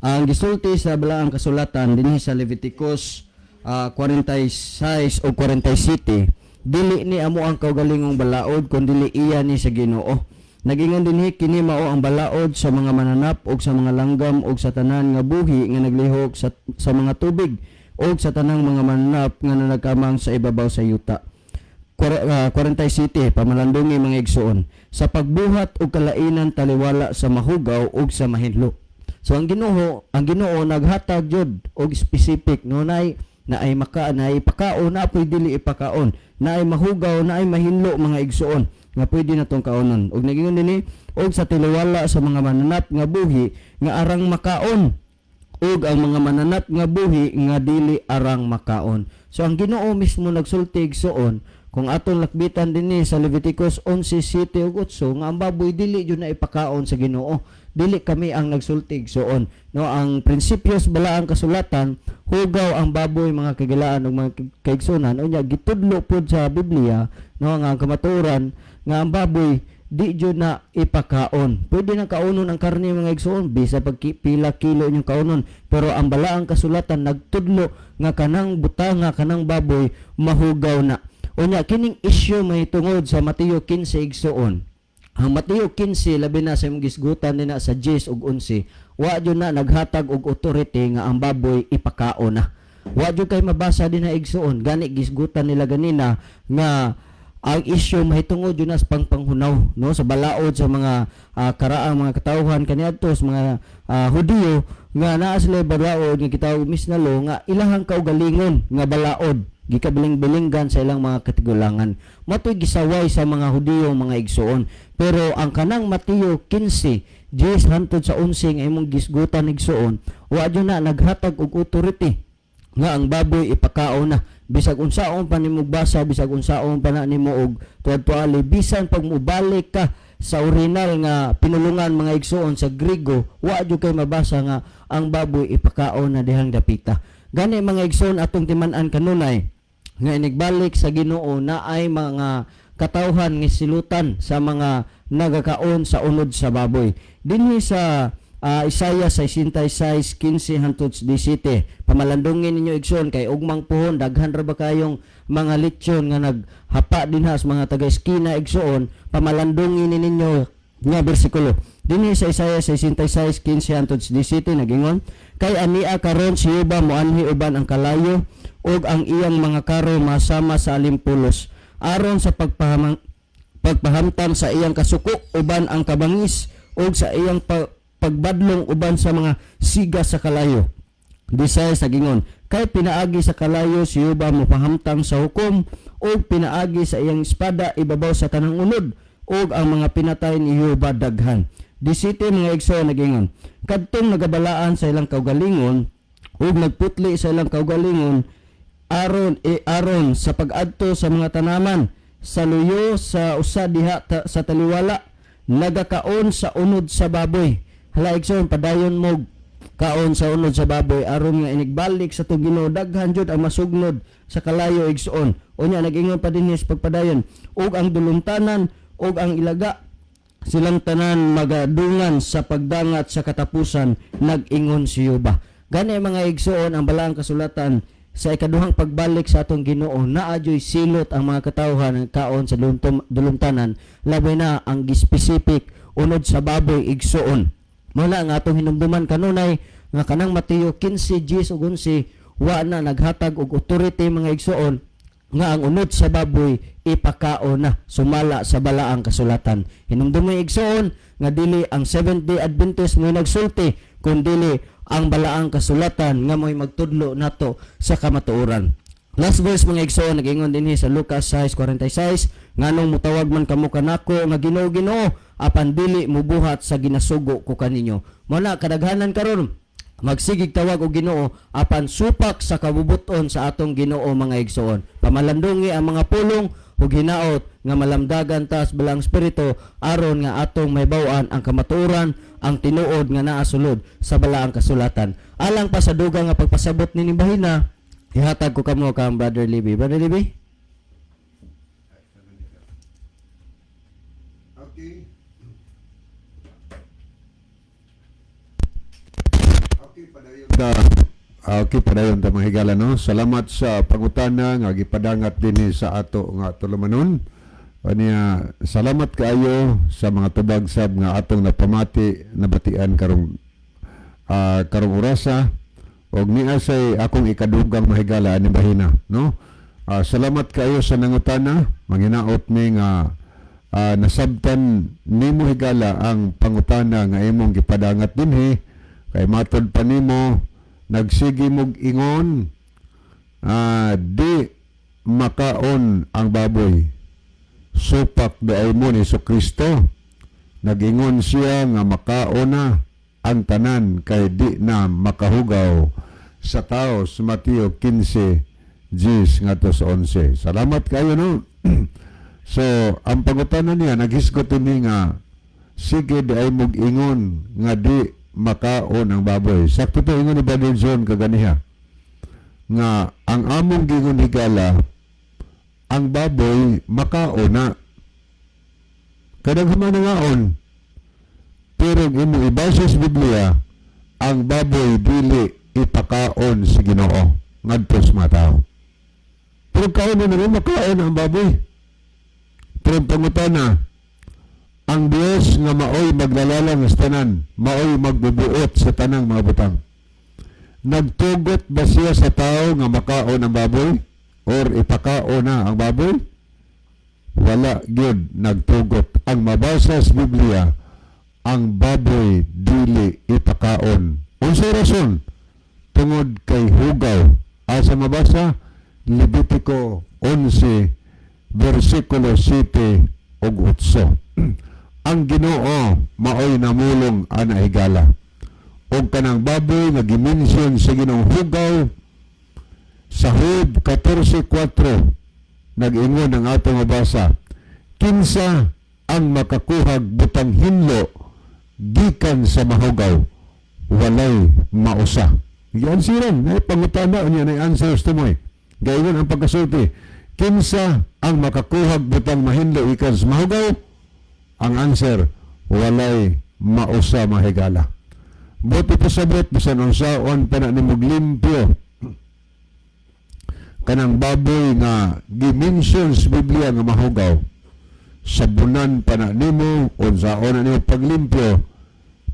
ang gisulti sa balaang kasulatan dinhi sa Leviticus 46 o 47, dili ni amo ang kaugalingong balaod kundi iya ni sa Ginoo. Nagingan dinhi kini mao ang balaod sa mga mananap og sa mga langgam og sa tanan nga buhi nga naglihok sa mga tubig og sa tanang mga mananap nga nagkamang sa ibabaw sa yuta. 47 pamalandungi mga igsuon, sa pagbuhat og kalainan taliwala sa mahugaw og sa mahinlo. So ang Ginoo naghatag jud og specific no naay pakaon na pwede dili ipakaon, naay mahugaw naay mahinlo mga igsuon nga pwede na tong kaonon. Og nagingon dinhi og sa tiliwala sa mga mananap nga buhi nga arang makaon og ang mga mananap nga buhi nga dili arang makaon. So ang Ginoo mismo nagsulti igsuon kung atong lakbitan dinhi sa Leviticus 11:7 ug 8 nga ang baboy dili jud na ipakaon sa Ginoo. Dili kami ang nagsulti igsuon. No, ang prinsipyos balaang kasulatan hugaw ang baboy mga kagilaan ug mga kaigsunan unya gitudlo pod sa Biblia no nga ang kamatuoran nga ang baboy di jud na ipakaon. Pwede na kaunon ang karne mga igsoon bisa pagpila kilo inyong kaunon, pero ang balaang kasulatan nagtudlo nga kanang butanga kanang baboy mahugaw na. Unya kining issue mahitungod sa Mateo 15 igsoon. Ang Mateo 15 labi na sa imong gisgutan nina sa 10 ug 11, wa jud na naghatag og authority nga ang baboy ipakaon na. Wa jud kay mabasa din na igsoon gani gisgutan nila ganina nga ang issue mahitungod yun as pangpanghunaw no sa balaod sa mga karaang mga katawhan kaniadto sa mga Hudiyo nga naa sila balaod nga kitawag misnalo nga ilahang kaugalingon nga balaod gikabiling-bilinggan sa ilang mga katigulangan matoy gisaway sa mga Hudiyo mga igsuon. Pero ang kanang Mateo 15 10 hantod sa 11 nga imong gisgutan igsuon wa jud na naghatag og authority nga ang baboy ipakaon na bisag unsaon pa nimo basa bisag unsaon pa na nimo og tuad-tuali bisan pag mubalik ka sa original nga pinulungan mga igsoon sa Griego, wa jud kay mabasa nga ang baboy ipakaon na dihang dapita. Gani mga igsoon atong timan-an kanunay nga inigbalik sa Ginoo na ay mga katawhan nga silutan sa mga nagakaon sa unod sa baboy. Dinhi sa Isaiah 66:15 hangtod 17, pamalandungin ninyo igsoon kay ugmang puhon daghan ra ba kayong mga lechon nga naghapa dinha sa mga taga-eskina igsoon, pamalandungin ninyo nga bersikulo. Dinhi sa Isaiah 66:15 hangtod 17 nagingon, kay ania karon si Jehova moanhi uban ang kalayo ug ang iyang mga karo masama sa alimpulos aron sa pagpahamtam sa iyang kasuko uban ang kabangis ug sa iyang pagbadlong uban sa mga siga sa kalayo. Bisay sa gingon, kay pinaagi sa kalayo si Jehova mopahamtang sa hukom ug pinaagi sa iyang espada ibabaw sa tanang unod ug ang mga pinatay ni Jehova daghan. Disite mga igsoon nagingon, kadtong nagabalaan sa ilang kaugalingon ug nagputli sa ilang kaugalingon aron sa pag-adto sa mga tanaman sa luyo sa usa diha sa taliwala nagakaon sa unod sa baboy. Hala igsoon, padayon mo kaon sa unod sa baboy aron nga inigbalik sa tong Ginoo daghan jud ang masugnod sa kalayo igsoon. Unya nag-ingon pa dinhi sa pagpadayon ug ang dulumtanan ug ang ilaga silang tanan magadungan sa pagdangat sa katapusan, nag-ingon si Jehova. Gani mga igsoon ang balaang kasulatan sa ikaduhang pagbalik sa atong Ginoo naadyoy silot ang mga katawhan nga kaon sa dulumtanan, labi na ang specific unod sa baboy igsoon. Mula nga atong hinumduman kanunay nga kanang Mateo 15:10 ug 11 wa na naghatag og authority mga igsoon nga ang unod sa baboy ipakaon na sumala sa balaang kasulatan. Hinumduman igsoon nga dili ang Seventh-day Adventist mo nagsulti kundi ang balaang kasulatan nga mo'y magtudlo nato sa kamatuoran. Last verse mga igsoon nag-ingon dinhi sa Lucas 6:46, nganong mutawag man kamo kanako nga Ginoo Ginoo apan dili mubuhat sa ginasugo ko kaninyo. Muna kadaghanan karon magsigig tawag og Ginoo apan supak sa kabubuton sa atong Ginoo mga igsoon. Pamalandungi ang mga pulong ug hinaot nga malamdagan ta sa balang espiritu aron nga atong maybaw-an ang kamatuoran, ang tinuod nga naa sulod sa balaang kasulatan. Alang pa sa dugang nga pagpasabot ni bahina, ihatag ko kamo kang Brother Libby. Brother Libby? Okay. Okay padayon ta mga higala no. Salamat sa pangutana nga gipadangat dinhi sa ato nga tulumanon. Aniya salamat kaayo sa mga tubag sab nga atong napamati nabatian karong orasa og niya say akong ikadugang mahigala ani bahina no. Salamat kaayo sa nangutana, manginaot ni nga nasabtan nimo higala ang pangutana nga imong gipadangat dinhi kay matod pa nimo nagsigi mog ingon di makaon ang baboy supak daay mo ni Kristo. Nag-ingon siya nga makaon na ang tanan kay di na makahugaw sa tao sa Mateo 15:10 nga to sa 11. Salamat kayo no. So ang pangutana niya naghisgot ni nga sige daay mog ingon nga di makaon ang baboy. Sakto to ingon ni Brother John kaganiha nga ang among gingon higala ang baboy makaon na kadaghaman na ngaon pero imo ibasa sa Biblia ang baboy dili ipakaon sa Ginoo ngadto sa mga tao. Pero kaon na makaon ang baboy. Pero pangutana ang Dios nga maoy maglalalang sa tanan, maoy magbubuot sa tanang mga butang. Nagtugot ba siya sa tao nga makaon ang baboy? Or ipakaon na ang baboy? Wala gyud nagtugot. Ang mabasa sa Biblia, ang baboy dili ipakaon. Unsay rason? Tungod kay hugaw. Asa mabasa? Levitico 11, versikulo 7 ug 8. Ang Ginoo maoy namulong ana higala. Og kanang baboy nga gimension sa Ginoong hugaw sa Hud 14:4 nag-ingon ang atong mabasa, kinsa ang makakuhag butang hinlo gikan sa mahugaw walay mausa. Giansiran ay pangutana niya na answers to mo. Gayon ang pagkasulti. Kinsa ang makakuhag butang mahinlo ikan sa mahugaw? Ang answer, walay mausa mahigala. Buti pa sabot bisan unsaon pa na nimog limpyo kanang baboy nga dimensions Biblia nga mahugaw. Sabunan pa na nimo unsaon na nimo paglimpyo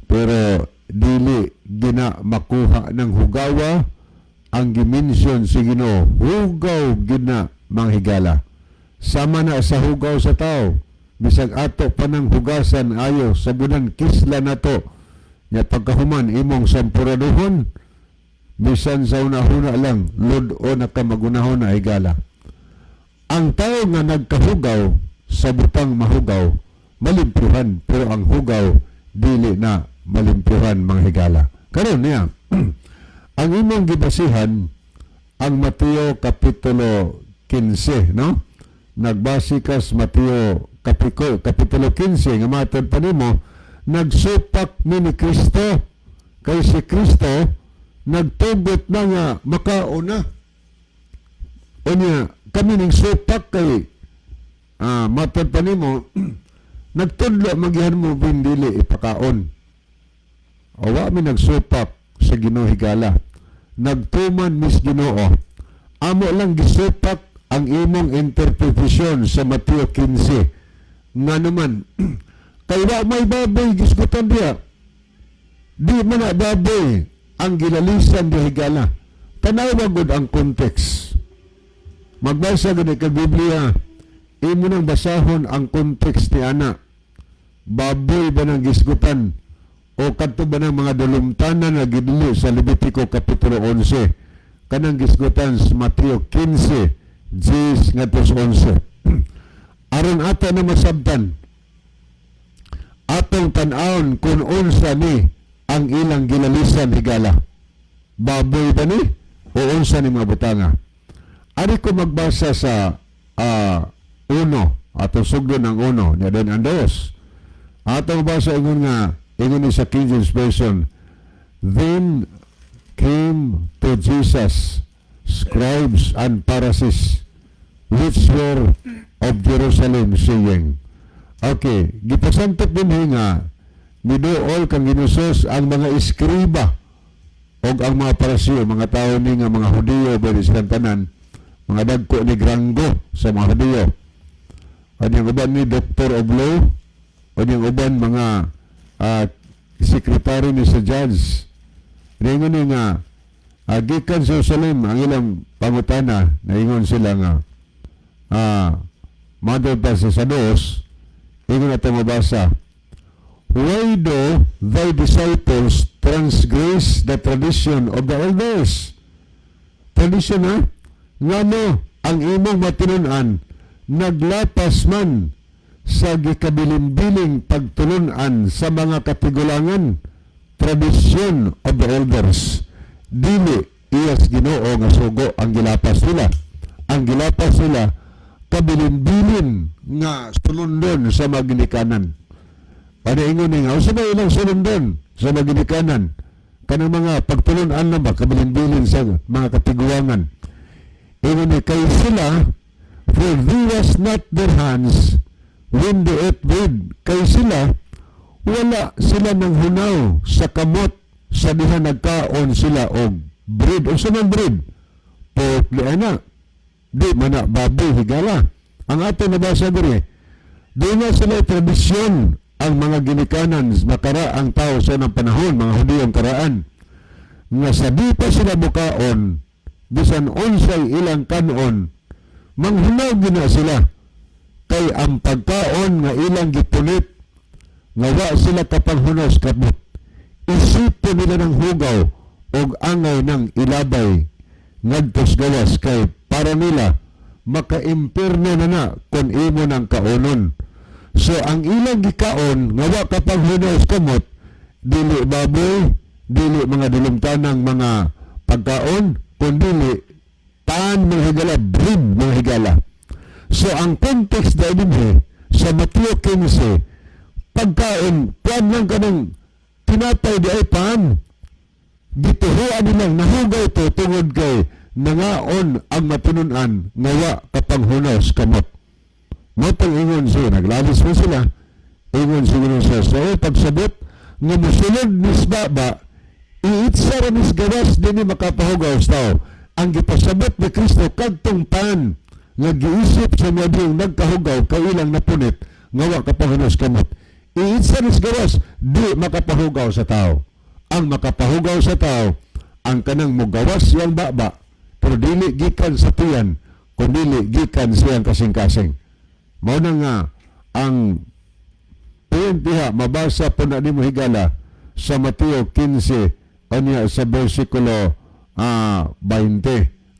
pero dili gina makuha ng hugawa ang dimension si Ginoo. Hugaw gina manghigala. Sama na sa hugaw sa tao. Bisag ato pa ng hugasan ayo sabunan kisla nato. Nya pagkahuman imong sampuraduhon bisan sa una-una lang ludo na ka magunahon na higala. Ang tao nga nagkahugaw sa butang mahugaw malimpyuhan pero ang hugaw dili na malimpyuhan manghigala. Karon niya ang imong gibasihan ang Mateo kapitulo 15, no? Nagbase ka sa Mateo kapitulo 15 nga matod pa nimo nagsupak ni Kristo kay si Kristo nagtugot na nga makauna. O niya kami ning supak kay matod pa nimo nagtudlo magihan mo bindili ipakaon. Awa mi nagsupak sa Ginoo higala. Nagtuman mis Ginoo. Amo lang gisupak ang imong interpretasyon sa Mateo 15. Nga naman, kay wa may baboy gisgutan diya. Di man na baboy ang gilalisan di higala. Tanawa gud ang context. Magbasa gud ka Biblia, imo nang basahon ang context ni ana. Baboy ba nang gisgutan o kadto ba ng mga dulumtanan na gidili sa Levitico kapitulo 11 kanang gisgutan sa Mateo 15 10 ngadto sa 11 aron ato na masabtan atong tan-awon kung unsa ni ang ilang gilalisan higala, baboy ba ni o unsa ni mga butanga. Ari ko magbasa sa 1 atong sugdo ng 1 nya den andos atong basa ingon nga ingon ni sa King James Version, then came to Jesus scribes and Pharisees which were of Jerusalem saying, okay, gipasantok din nga niduol kang ginusos ang mga iskriba o ang mga Parasiyo, mga tao ni nga mga Hudiyo ba silang tanan, mga dagko ni Granggo sa mga Hudiyo. At yung uban ni Doctor of Law, o yung uban mga sekretary ni sa judge. Ingon ni nga gikan sa Jerusalem ang ilang pangutana na ingon sila nga mother pa sa Sados ingon natin mabasa, why do thy disciples transgress the tradition of the elders? Tradition ha? Nga no, ang imong matinunan naglapas man sa gikabilin-biling pagtulunan sa mga katigulangan tradition of the elders. Dili iyas Ginoo nga sugo ang gilapas nila. Ang gilapas nila kabilin-bilin nga sulundon sa mga ginikanan. Panaingon nga usa ba ilang sulundon sa mga ginikanan kanang mga pagtulunan na ba kabilin-bilin sa mga katigulangan. Ingon ni kay sila for thee was not their hands when they ate bread. Kay sila wala sila nang hunaw sa kamot sa diha nagkaon sila og bread. O sa man bread? Pork di ana. Di man na baboy higala. Ang ato nabasa diri, di na sila tradisyon ang mga ginikanan makara ang tao sa unang panahon, mga Hudiyong karaan. Nga sa di pa sila bukaon, bisan unsay ilang kanon, manghunaw gina sila. Kay ang pagkaon nga ilang gipunit nga wa sila kapanghunos kabut. Isipon nila ng hugaw og angay ng ilabay ngadtos gawas kay para nila makaimpirno na kung imo ng kaonon. So ang ilang gikaon nga wa kapanghunos kamot dili baboy, dili mga dulumtanang mga pagkaon, kundi tan mga higala, breed mga higala. So ang context da din sa Mateo 15, pagkain, puan lang ka ng tinapay di ay pan. Gituhuan nilang nahugaw to tungod kay nangaon ang matununan ngawa kapanghunos kamot. Matang ingon siya, naglalis mo sila. Ingon siguro siya, so pagsabot, nga musulod nis baba, iitsa ra nis gawas din ni makapahugaw sa tao. Ang gipasabot ni Kristo kadtong pan, nga giisip sa mga diyong nagkahugaw, kailang napunit, ngawa kapanghunos kamot. Iitsa nis gawas, di makapahugaw sa tao. Ang makapahugaw sa tao, ang kanang mugawas yang baba, pero dili gikan sa tiyan, kundi gikan siyang kasing-kasing. Mao na nga ang piha mabasa po na nimo higala sa Mateo 15 anya sa bersikulo 20.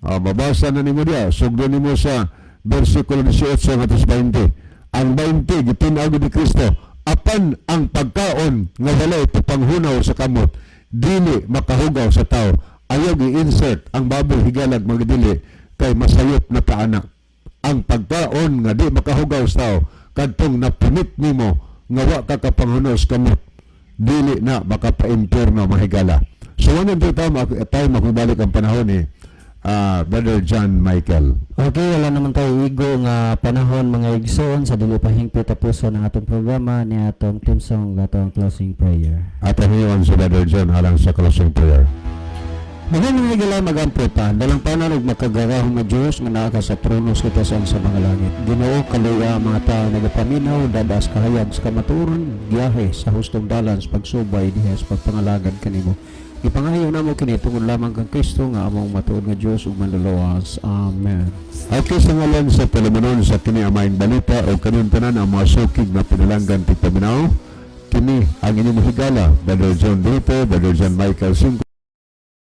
Mabasa na nimo dia, sugdo nimo sa bersikulo 18 hangtod 20. Ang 20 gitin-ag ni Kristo, apan ang pagkaon nga walay panghunaw sa kamot dili makahugaw sa tao. Ayaw gi-insert ang babel higalag magdili kay masayop na kaanak. Ang pagkaon nga di makahugaw sa tao kadtong napunit nimo nga wa ka kapanghunos kamot dili na makapa-impierno mahigala. So wanan tayo makibalik ang panahon ni Brother John Michael. Okay, wala naman tayo igo nga panahon mga igsoon sa dili pa hingpit tapuson ng atong programa ni atong team song atong closing prayer. At hiyon si Brother John halang sa closing prayer. Magandang higala magamputan, dalang panan ug makagarahong nga Diyos nga naa ka sa trono sa katasan sa mga langit. Ginoo kaluya mga tao nagapaminaw, dadas kahayag sa kamaturon, giyahe sa hustong dalan sa pagsubay diha sa pagpangalagad kanimo. Ipangayo namo kini tungod lamang kang Kristo nga among matuod nga Dios ug manluluwas. Amen. Okay, sa ngalan sa Palamunon sa kini amaing balita o kanuntanan ang mga sukig na pinalanggan tigpaminaw, kini ang inyong higala, Brother John Dito, Brother John Michael 5,